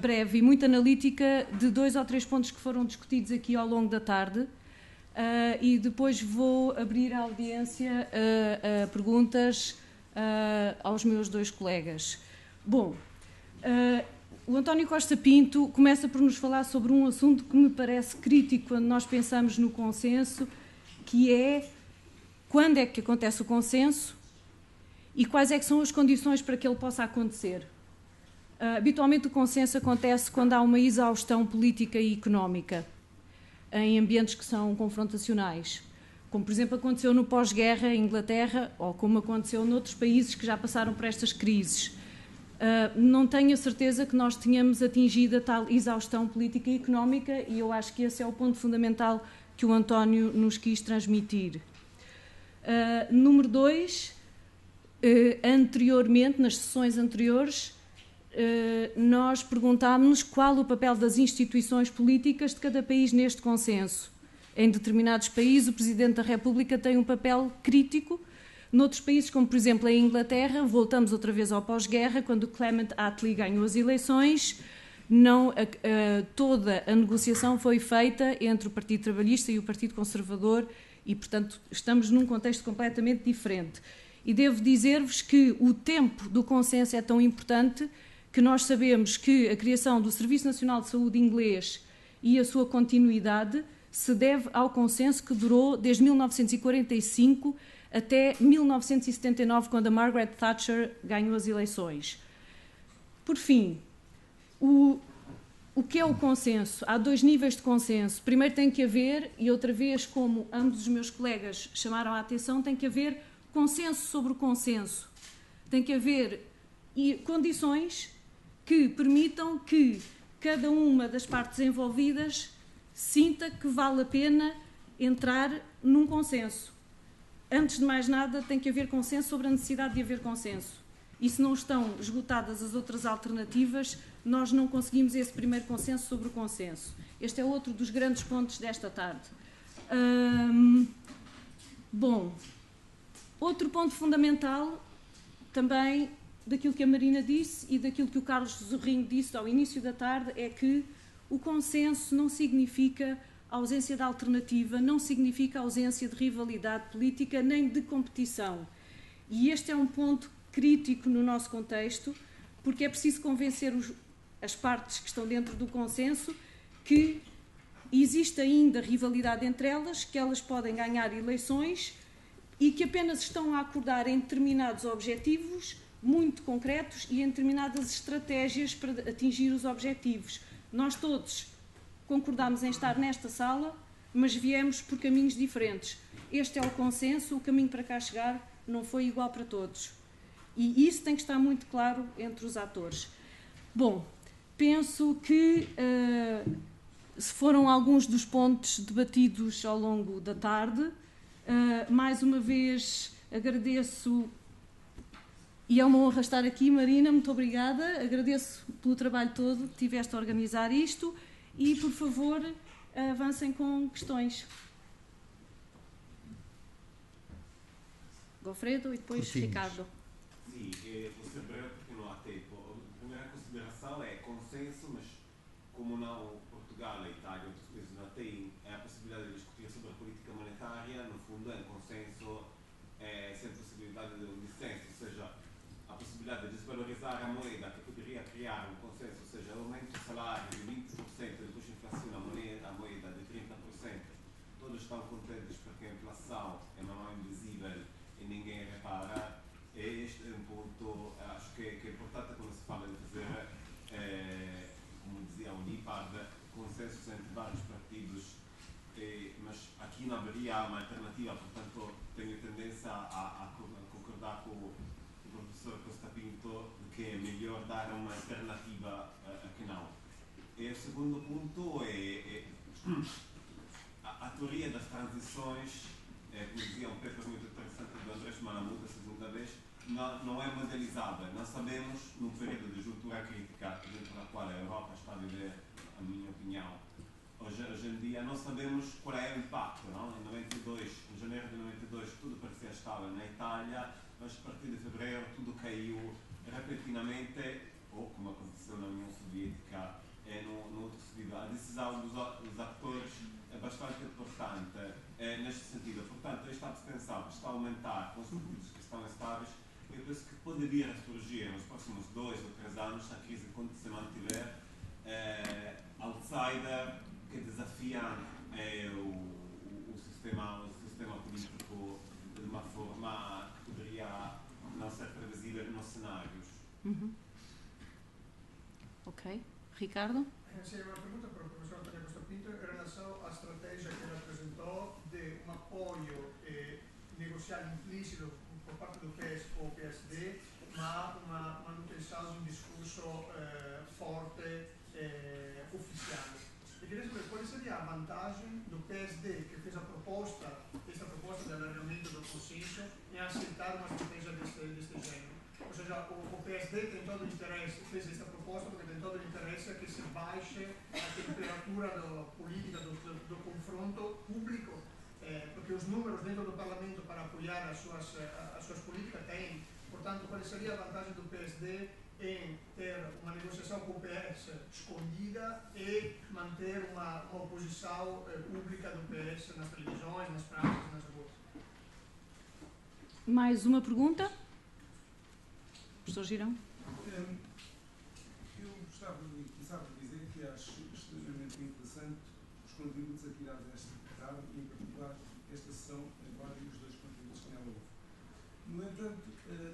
breve e muito analítica de 2 ou 3 pontos que foram discutidos aqui ao longo da tarde e depois vou abrir a audiência a perguntas aos meus 2 colegas. Bom, o António Costa Pinto começa por nos falar sobre um assunto que me parece crítico quando nós pensamos no consenso, que é quando é que acontece o consenso e quais é que são as condições para que ele possa acontecer. Habitualmente o consenso acontece quando há uma exaustão política e económica. em ambientes que são confrontacionais, como por exemplo aconteceu no pós-guerra em Inglaterra ou como aconteceu noutros países que já passaram por estas crises. Não tenho a certeza que nós tenhamos atingido a tal exaustão política e económica, e eu acho que esse é o ponto fundamental que o António nos quis transmitir. Número 2, anteriormente, nas sessões anteriores, nós perguntámos-nos qual o papel das instituições políticas de cada país neste consenso. Em determinados países, o Presidente da República tem um papel crítico. Noutros países, como por exemplo em Inglaterra, voltamos outra vez ao pós-guerra, quando Clement Attlee ganhou as eleições, toda a negociação foi feita entre o Partido Trabalhista e o Partido Conservador e, portanto, estamos num contexto completamente diferente. E devo dizer-vos que o tempo do consenso é tão importante que nós sabemos que a criação do Serviço Nacional de Saúde inglês e a sua continuidade se deve ao consenso que durou desde 1945 até 1979, quando a Margaret Thatcher ganhou as eleições. Por fim, o que é o consenso? Há 2 níveis de consenso. Primeiro tem que haver, e outra vez, como ambos os meus colegas chamaram a atenção, tem que haver consenso sobre o consenso. Tem que haver condições que permitam que cada uma das partes envolvidas sinta que vale a pena entrar num consenso. Antes de mais nada, tem que haver consenso sobre a necessidade de haver consenso. E se não estão esgotadas as outras alternativas, nós não conseguimos esse primeiro consenso sobre o consenso. Este é outro dos grandes pontos desta tarde. Bom, outro ponto fundamental também daquilo que a Marina disse e daquilo que o Carlos Zorrinho disse ao início da tarde é que o consenso não significa ausência de alternativa, não significa ausência de rivalidade política nem de competição. E este é um ponto crítico no nosso contexto, porque é preciso convencer as partes que estão dentro do consenso que existe ainda rivalidade entre elas, que elas podem ganhar eleições e que apenas estão a acordar em determinados objetivos muito concretos e em determinadas estratégias para atingir os objetivos. Nós todos concordámos em estar nesta sala, mas viemos por caminhos diferentes. Este é o consenso, o caminho para cá chegar não foi igual para todos. E isso tem que estar muito claro entre os atores. Bom, penso que foram alguns dos pontos debatidos ao longo da tarde. Mais uma vez agradeço, e é uma honra estar aqui, Marina, muito obrigada. Agradeço pelo trabalho todo que tiveste a organizar isto. E, por favor, avancem com questões. Goffredo e depois Ricardo. Sim, vou ser breve porque não há tempo. A primeira consideração é consenso, mas como não Portugal, a Itália e outros países não têm a possibilidade de discutir sobre a política monetária, no fundo, o consenso é sempre a possibilidade de um dissenso, ou seja, a possibilidade de desvalorizar a moeda que poderia criar um consenso, ou seja, aumento do salário de 20%, depois inflaciona a moeda de 30%, todos estão contentes porque a inflação é uma mão invisível e ninguém repara. Este é um ponto, acho que é importante quando se fala de fazer, como dizia o Lippard, consensos entre vários partidos, mas aqui não haveria uma alternativa, portanto tenho tendência a concordar com o professor Costa Pinto de que é melhor dar uma alternativa a que não. E o segundo ponto é a teoria das transições, como dizia um paper muito interessante do Andrés Malamud, a segunda vez, não é modelizada. Nós sabemos, num período de juntura crítica dentro da qual a Europa está a viver, a minha opinião, hoje em dia não sabemos qual é o impacto. Não? Em janeiro de 92, tudo parecia estável na Itália, mas a partir de fevereiro tudo caiu repentinamente, ou como aconteceu na União Soviética, no outro sentido. A decisão dos atores é bastante importante neste sentido. Portanto, esta abstenção que está a aumentar com os partidos que estão estáveis, eu penso que pode vir a surgir nos próximos 2 ou 3 anos, se a crise se mantiver, outsider que desafiam o sistema político de uma forma que poderia não ser previsível nos cenários. Ok. Ricardo? Sí, una pregunta para el profesor Antonio Costa Pinto. Era relação à estratégia que ele apresentou de um apoio negocial implícito por parte do PS ou PSD, mas uma manutenção de um discurso forte, oficial. E queria saber qual seria a vantagem do PSD, que fez esta proposta de alargamento do consenso, em aceitar uma estratégia deste gênero. Ou seja, o PSD tem todo o interesse, fez esta proposta porque tem todo o interesse que se baixe a temperatura política do confronto público, porque os números dentro do Parlamento para apoiar as suas políticas têm. Portanto, qual seria a vantagem do PSD em ter uma negociação com o PS escondida e manter uma oposição pública do PS nas televisões, nas praças, nas ruas? Mais uma pergunta? Professor Girão? Eu gostava de começar por dizer que acho extremamente interessante os contributos aqui dados esta tarde, e em particular esta sessão, embora os dois contributos que nela houve. No entanto,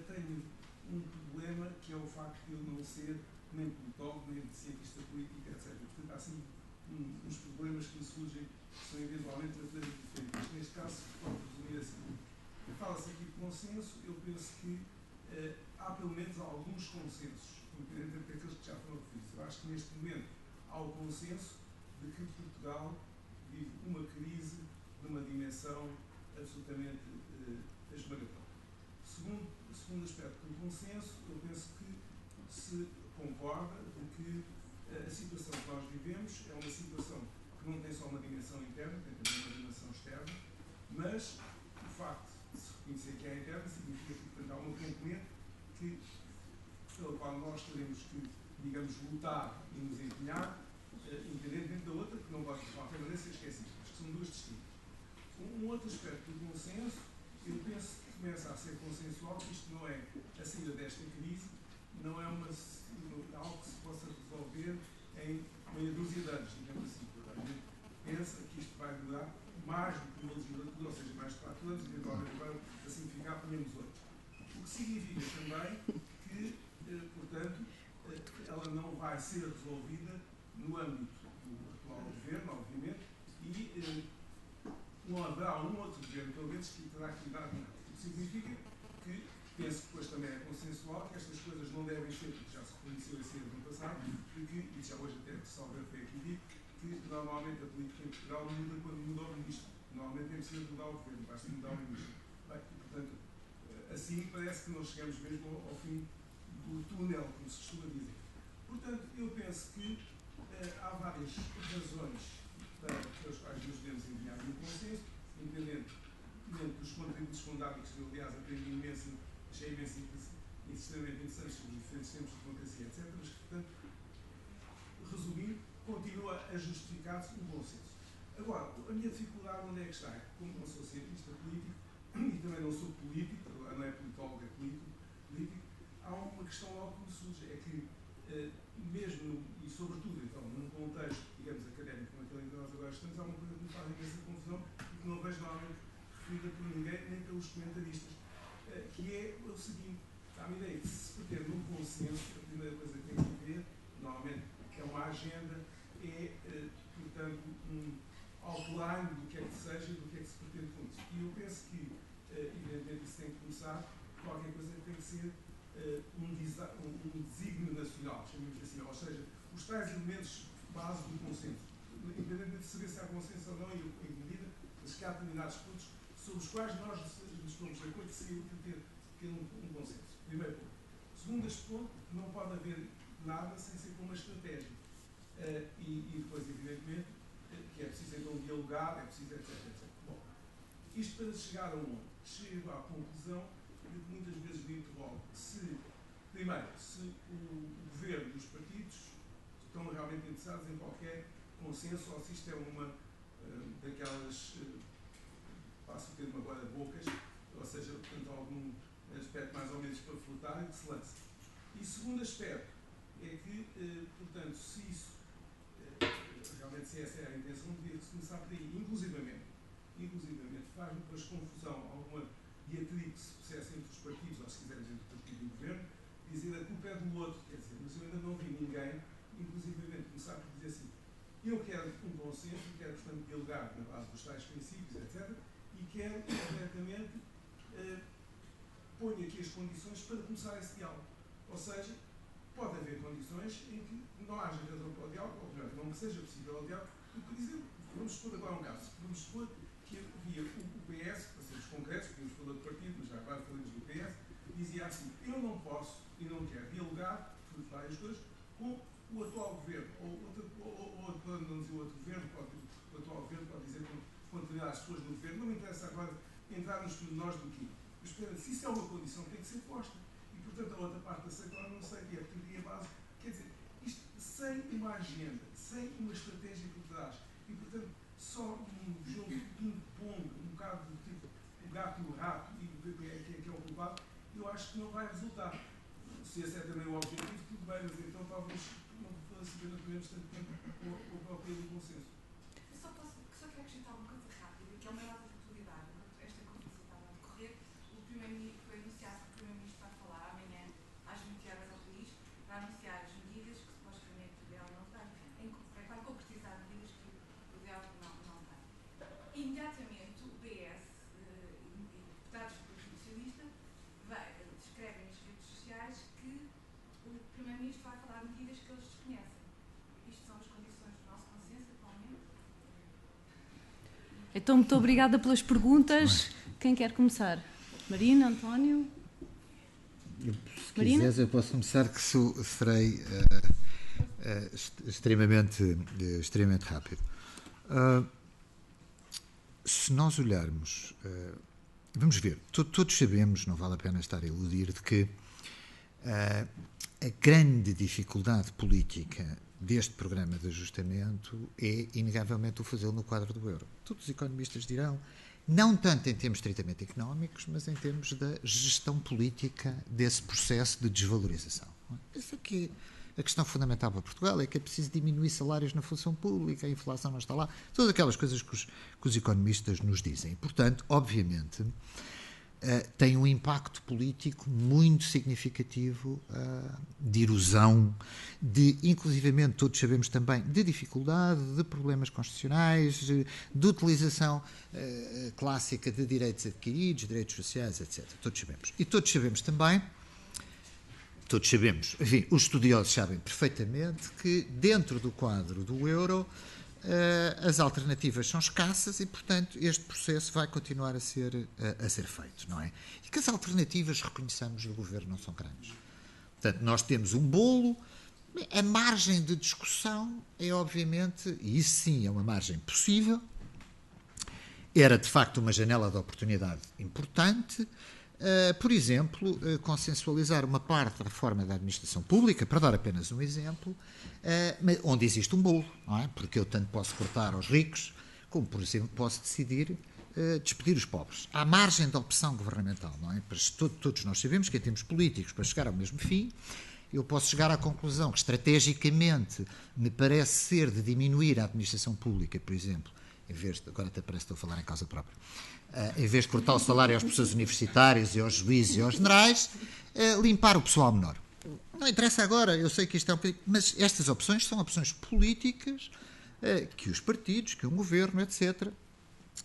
tenho um problema, que é o facto de eu não ser nem politólogo, nem cientista político, etc. Portanto, há assim uns problemas que me surgem, que são eventualmente bastante diferentes. Neste caso, pode resumir assim. Fala-se aqui de consenso, eu penso que há pelo menos alguns consensos, independente daqueles que já foram referidos. Eu acho que neste momento há o consenso de que Portugal vive uma crise de uma dimensão absolutamente esmagadora. Segundo aspecto do consenso, eu penso que se concorda de que a situação que nós vivemos é uma situação que não tem só uma dimensão interna, tem também uma dimensão externa, mas o facto de se reconhecer que é interna significa que, portanto, há uma componente pela qual nós teremos que, digamos, lutar e nos empenhar, independentemente da outra, que não pode de qualquer maneira ser esquecida. Acho que são duas distintas. Um outro aspecto do consenso, eu penso que começa a ser consensual que isto não é a saída desta crise, não é algo que se possa resolver em meia dúzia de anos, digamos assim. A gente pensa que isto vai durar mais do que uma legislatura, ou seja, mais de 4 anos, e eventualmente para simplificar, ponhamos 8. O que significa também que, portanto, ela não vai ser resolvida no âmbito do atual governo, obviamente, e não haverá um outro governo, pelo menos, que terá que lidar com ela. O que significa que, penso que depois também é consensual, que estas coisas não devem ser, porque já se reconheceu esse ano no passado, porque, e já hoje até Salvador foi aqui dito, que normalmente a política em Portugal muda quando muda o ministro. Normalmente nem precisa mudar o governo, basta mudar o ministro. Bem, e, portanto, assim parece que nós chegamos mesmo ao fim do túnel, como se costuma dizer. Portanto, eu penso que há várias razões pelas quais nos devemos empenhar no consenso, independentemente dos contributos fundamentais que eu, aliás, aprendi imenso, achei imenso e extremamente interessantes sobre os diferentes tempos de democracia, etc. Mas, portanto, resumindo, continua a justificar-se um consenso. Agora, a minha dificuldade onde é que está? Como não sou cientista político e também não sou político, não é politólogo, é político, há uma questão logo que me surge, é que mesmo, e sobretudo, então, num contexto, digamos, académico, como aquele em que nós agora estamos, há uma coisa que me faz imensa confusão e que não vejo normalmente referida por ninguém, nem pelos comentaristas, que é o seguinte: dá-me a ideia que se pretende um consenso, a primeira coisa que tem que ver, normalmente, é uma agenda, é, portanto, um outline do que é que seja e do que é que se pretende com isso. E eu penso que, evidentemente, isso tem que começar, qualquer coisa tem que ser um desígnio nacional, chamemos assim, ou seja, os tais elementos base do consenso, independentemente de saber se há consenso ou não, em que medida, mas que há determinados pontos sobre os quais nós nos pomos de acordo que seria útil ter um consenso. Primeiro ponto. Segundo este ponto, não pode haver nada sem ser com uma estratégia. E depois, evidentemente, que é preciso então dialogar, é preciso, etc. Bom, isto para chegar a onde? Chego à conclusão de que muitas vezes me interrogo primeiro, se o governo e os partidos estão realmente interessados em qualquer consenso ou se isto é uma daquelas, passo o termo agora, bocas, ou seja, portanto, algum aspecto mais ou menos para flutar e que se lance. E segundo aspecto é que, portanto, se isso realmente, se essa é a intenção, devia-se começar por aí, inclusivamente faz-me depois confusão alguma diatribe que se processa entre os partidos, ou se quisermos entre o partido e o governo, dizer a culpa é do outro, quer dizer, mas eu ainda não vi ninguém, inclusivamente, começar por dizer assim: Eu quero um consenso, quero, portanto, dialogar na base dos tais princípios, etc. E quero, concretamente, ponho aqui as condições para começar esse diálogo. Ou seja, pode haver condições em que não haja razão para o diálogo, ou melhor, não seja possível o diálogo. Por exemplo, vamos supor agora um caso. Vamos supor que havia o PS, para sermos concretos, porque tínhamos falado de partido, mas já agora falamos do PS, dizia assim: eu não posso e não quero dialogar, por várias coisas, com o atual governo, ou para não dizer o outro governo, o atual governo pode dizer com determinadas pessoas do governo. Não me interessa agora entrar nos pormenores do que. Mas, portanto, se isso é uma condição, tem que ser posta. E, portanto, a outra parte da sectória não sei, e a teoria base. Quer dizer, isto sem uma agenda, sem uma estratégia por trás, e, portanto, só um jogo de ping-pong, um bocado do tipo o gato e o rato, e o PPE que é o culpado, eu acho que não vai resultar. Se esse é também o objetivo, tudo bem, mas então talvez não podemos tanto tempo o apelo do consenso. Só quero acrescentar uma coisa rápida, que é uma data de atualidade. Esta conferência estava a decorrer, o Primeiro-Ministro foi anunciado que o Primeiro-Ministro vai falar amanhã às 20 horas ao país para anunciar as medidas que supostamente o ideal não tem, vai concretizar medidas que o ideal não tem. Imediatamente o PS e deputados do Partido Socialista descrevem nas redes sociais que o Primeiro-Ministro vai falar de medidas que eles desconhecem. Isto são as condições do nosso consenso atualmente. Então, muito obrigada pelas perguntas. Quem quer começar? Marina, António? Se quiseres, eu posso começar, que serei extremamente rápido. Se nós olharmos, vamos ver, todos sabemos, não vale a pena estar a iludir, de que a grande dificuldade política deste programa de ajustamento é, inegavelmente, o fazê-lo no quadro do euro. Todos os economistas dirão, não tanto em termos estritamente económicos, mas em termos da gestão política desse processo de desvalorização. Essa aqui é a questão fundamental para Portugal, é que é preciso diminuir salários na função pública, a inflação não está lá, todas aquelas coisas que os economistas nos dizem. Portanto, obviamente, tem um impacto político muito significativo de erosão, inclusivamente, todos sabemos também, de dificuldade, de problemas constitucionais, de utilização clássica de direitos adquiridos, direitos sociais, etc. Todos sabemos. E todos sabemos também, enfim, os estudiosos sabem perfeitamente que dentro do quadro do euro as alternativas são escassas e, portanto, este processo vai continuar a ser feito, não é? E que as alternativas, reconheçamos, do governo não são grandes. Portanto, nós temos um bolo, a margem de discussão é, obviamente, e isso sim é uma margem possível, era, de facto, uma janela de oportunidade importante, por exemplo, consensualizar uma parte da reforma da administração pública, para dar apenas um exemplo, onde existe um bolo, não é? Porque eu tanto posso cortar aos ricos, como, por exemplo, posso decidir despedir os pobres. Há margem de opção governamental, não é? Todos nós sabemos que, em termos políticos, para chegar ao mesmo fim, eu posso chegar à conclusão que, estrategicamente, me parece ser de diminuir a administração pública, por exemplo, em vez de, agora até parece que estou a falar em causa própria, em vez de cortar o salário aos professores universitários e aos juízes e aos generais, limpar o pessoal menor. Não interessa agora, eu sei que isto é um bocadinho, mas estas opções são opções políticas que os partidos, que um governo, etc.,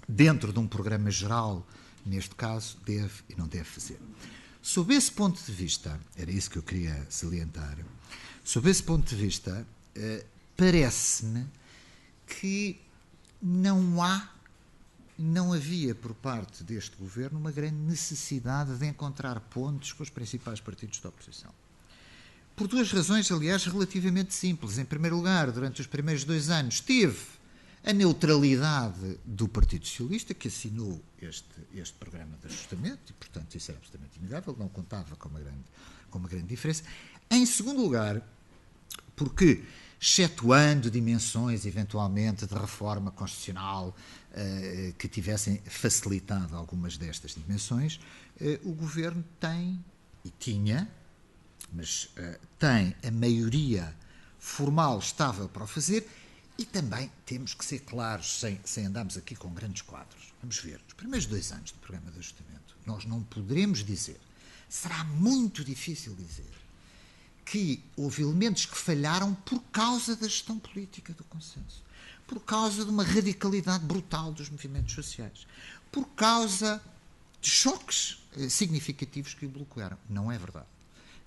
dentro de um programa geral, neste caso, deve e não deve fazer. Sob esse ponto de vista, era isso que eu queria salientar, sob esse ponto de vista, parece-me que não havia por parte deste governo uma grande necessidade de encontrar pontos com os principais partidos da oposição. Por duas razões, aliás, relativamente simples. Em primeiro lugar, durante os primeiros 2 anos, teve a neutralidade do Partido Socialista, que assinou este programa de ajustamento, e, portanto, isso era absolutamente inegável, não contava com uma grande diferença. Em segundo lugar, porque, excetuando dimensões, eventualmente, de reforma constitucional que tivessem facilitado algumas destas dimensões, o Governo tem, e tinha, mas tem a maioria formal estável para o fazer, e também temos que ser claros, sem andarmos aqui com grandes quadros. Vamos ver, nos primeiros 2 anos do programa de ajustamento, nós não poderemos dizer, será muito difícil dizer, que houve elementos que falharam por causa da gestão política do consenso, por causa de uma radicalidade brutal dos movimentos sociais, por causa de choques significativos que o bloquearam. Não é verdade.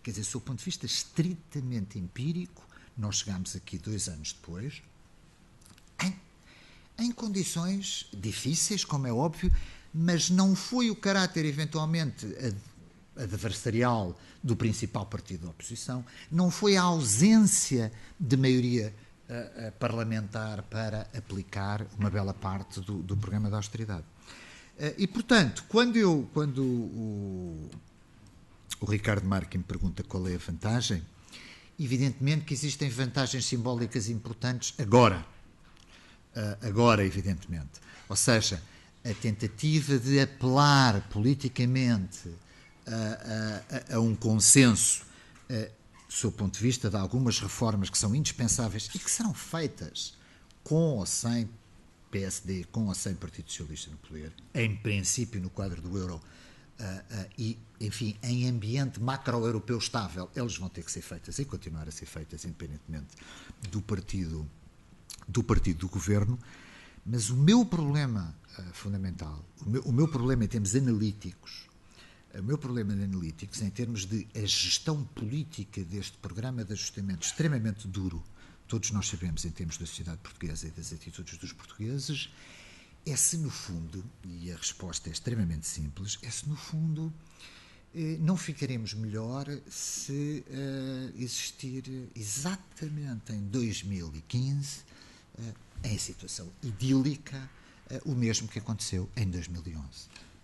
Quer dizer, sob o ponto de vista estritamente empírico, nós chegámos aqui 2 anos depois, em condições difíceis, como é óbvio, mas não foi o caráter eventualmente adversarial do principal partido da oposição, não foi a ausência de maioria parlamentar para aplicar uma bela parte do programa de austeridade. E, portanto, quando o Ricardo Marques me pergunta qual é a vantagem, evidentemente que existem vantagens simbólicas importantes agora, evidentemente. Ou seja, a tentativa de apelar politicamente a um consenso, sob o ponto de vista de algumas reformas que são indispensáveis e que serão feitas com ou sem PSD, com ou sem Partido Socialista no poder, em princípio no quadro do euro, e, enfim, em ambiente macro-europeu estável, eles vão ter que ser feitas e continuar a ser feitas, independentemente do partido do governo. Mas o meu problema fundamental, o meu problema em termos analíticos, em termos de a gestão política deste programa de ajustamento extremamente duro, todos nós sabemos em termos da sociedade portuguesa e das atitudes dos portugueses, é se no fundo, e a resposta é extremamente simples, é se no fundo não ficaremos melhor se existir exatamente em 2015, em situação idílica, o mesmo que aconteceu em 2011.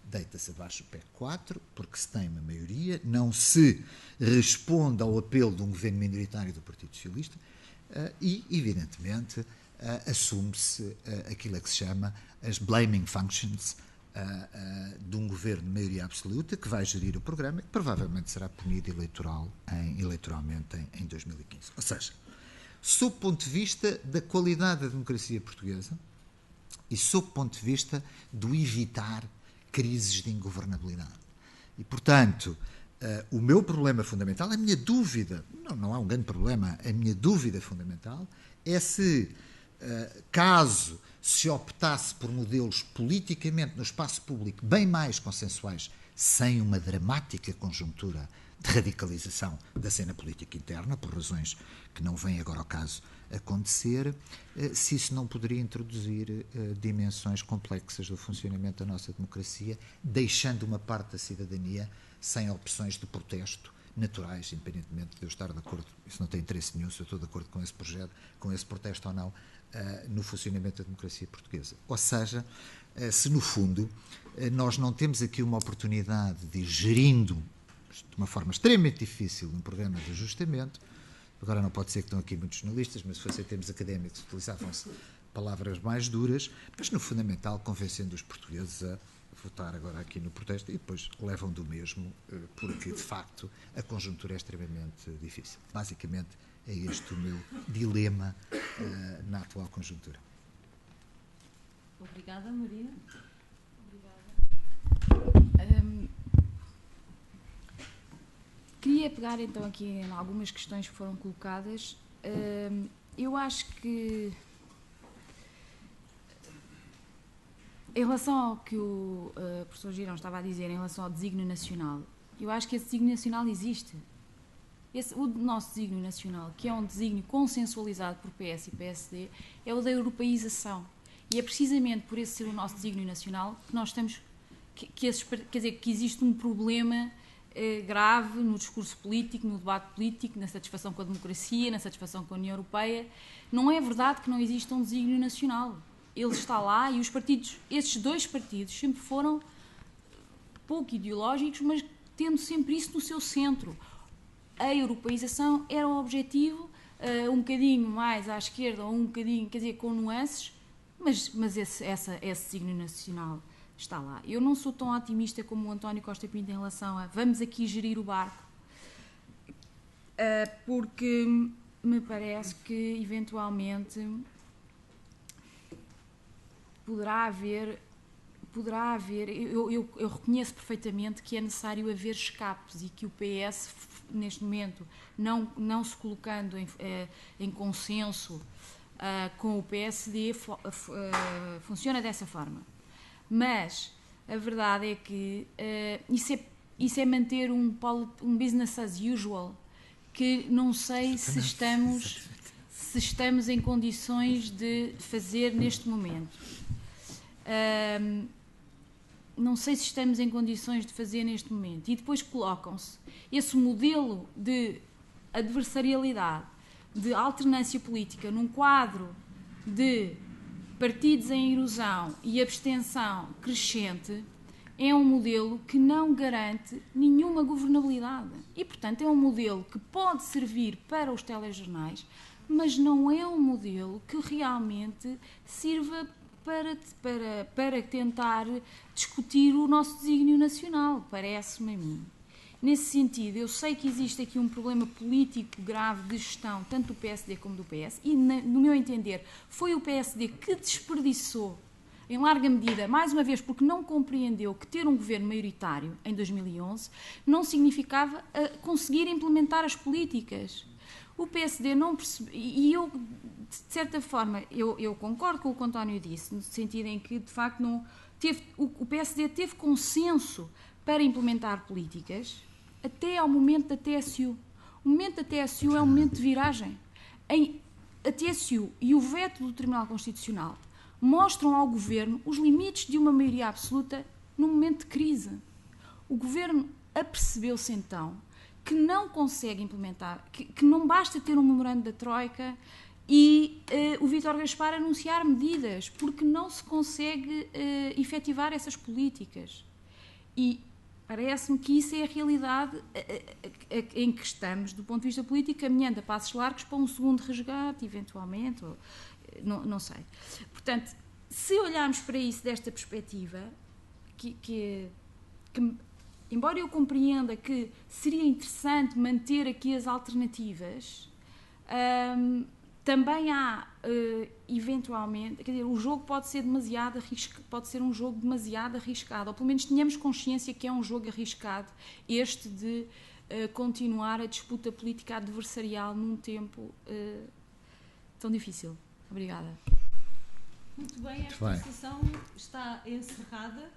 Deita-se abaixo o PEC 4, porque se tem uma maioria, não se responde ao apelo de um governo minoritário do Partido Socialista e, evidentemente, assume-se aquilo que se chama as blaming functions de um governo de maioria absoluta que vai gerir o programa e que provavelmente será punido eleitoralmente em 2015. Ou seja, sob o ponto de vista da qualidade da democracia portuguesa e sob o ponto de vista do evitar crises de ingovernabilidade. E, portanto, o meu problema fundamental, a minha dúvida, não há um grande problema, a minha dúvida fundamental é se, caso se optasse por modelos politicamente no espaço público bem mais consensuais, sem uma dramática conjuntura de radicalização da cena política interna, por razões que não vêm agora ao caso acontecer, se isso não poderia introduzir dimensões complexas do funcionamento da nossa democracia, deixando uma parte da cidadania sem opções de protesto naturais, independentemente de eu estar de acordo, isso não tem interesse nenhum se eu estou de acordo com esse projeto, com esse protesto ou não, no funcionamento da democracia portuguesa. Ou seja, se no fundo nós não temos aqui uma oportunidade de ir gerindo de uma forma extremamente difícil um programa de ajustamento, agora não pode ser que estão aqui muitos jornalistas, mas se fosse em termos académicos utilizavam-se palavras mais duras, mas no fundamental convencendo os portugueses a votar agora aqui no protesto e depois levam do mesmo, porque de facto a conjuntura é extremamente difícil. Basicamente é este o meu dilema na atual conjuntura. Obrigada, Marina. Queria pegar então aqui em algumas questões que foram colocadas. Eu acho que, em relação ao que o professor Girão estava a dizer, em relação ao desígnio nacional, eu acho que esse desígnio nacional existe. O nosso desígnio nacional, que é um desígnio consensualizado por PS e PSD, é o da europeização. E é precisamente por esse ser o nosso desígnio nacional que nós estamos, quer dizer, que existe um problema grave no discurso político, no debate político, na satisfação com a democracia, na satisfação com a União Europeia. Não é verdade que não exista um desígnio nacional. Ele está lá e os partidos, esses dois partidos, sempre foram pouco ideológicos, mas tendo sempre isso no seu centro. A europeização era o objetivo, um bocadinho mais à esquerda, ou um bocadinho, quer dizer, com nuances, mas esse desígnio nacional está lá. Eu não sou tão otimista como o António Costa Pinto em relação a vamos aqui gerir o barco, porque me parece que eventualmente poderá haver, eu reconheço perfeitamente que é necessário haver escapes e que o PS neste momento, não se colocando em consenso com o PSD, funciona dessa forma. Mas a verdade é que isso é manter um business as usual, que não sei se estamos em condições de fazer neste momento. Não sei se estamos em condições de fazer neste momento. E depois colocam-se esse modelo de adversarialidade, de alternância política, num quadro de partidos em erosão e abstenção crescente, é um modelo que não garante nenhuma governabilidade. E, portanto, é um modelo que pode servir para os telejornais, mas não é um modelo que realmente sirva para tentar discutir o nosso desígnio nacional, parece-me a mim. Nesse sentido, eu sei que existe aqui um problema político grave de gestão, tanto do PSD como do PS, e, no meu entender, foi o PSD que desperdiçou, em larga medida, mais uma vez, porque não compreendeu que ter um governo maioritário em 2011 não significava conseguir implementar as políticas. O PSD não percebeu, e eu, de certa forma, eu concordo com o que o António disse, no sentido em que, de facto, o PSD teve consenso para implementar políticas até ao momento da TSU. O momento da TSU é um momento de viragem. A TSU e o veto do Tribunal Constitucional mostram ao Governo os limites de uma maioria absoluta num momento de crise. O Governo apercebeu-se então que não consegue implementar, que não basta ter um memorando da Troika e o Vítor Gaspar anunciar medidas, porque não se consegue efetivar essas políticas. E parece-me que isso é a realidade em que estamos, do ponto de vista político, caminhando a passos largos para um segundo resgate, eventualmente, ou, não sei. Portanto, se olharmos para isso desta perspectiva, que embora eu compreenda que seria interessante manter aqui as alternativas, também há, eventualmente, quer dizer, o jogo pode ser pode ser um jogo demasiado arriscado, ou pelo menos tenhamos consciência que é um jogo arriscado, este de continuar a disputa política adversarial num tempo tão difícil. Obrigada. Muito bem, esta sessão está encerrada.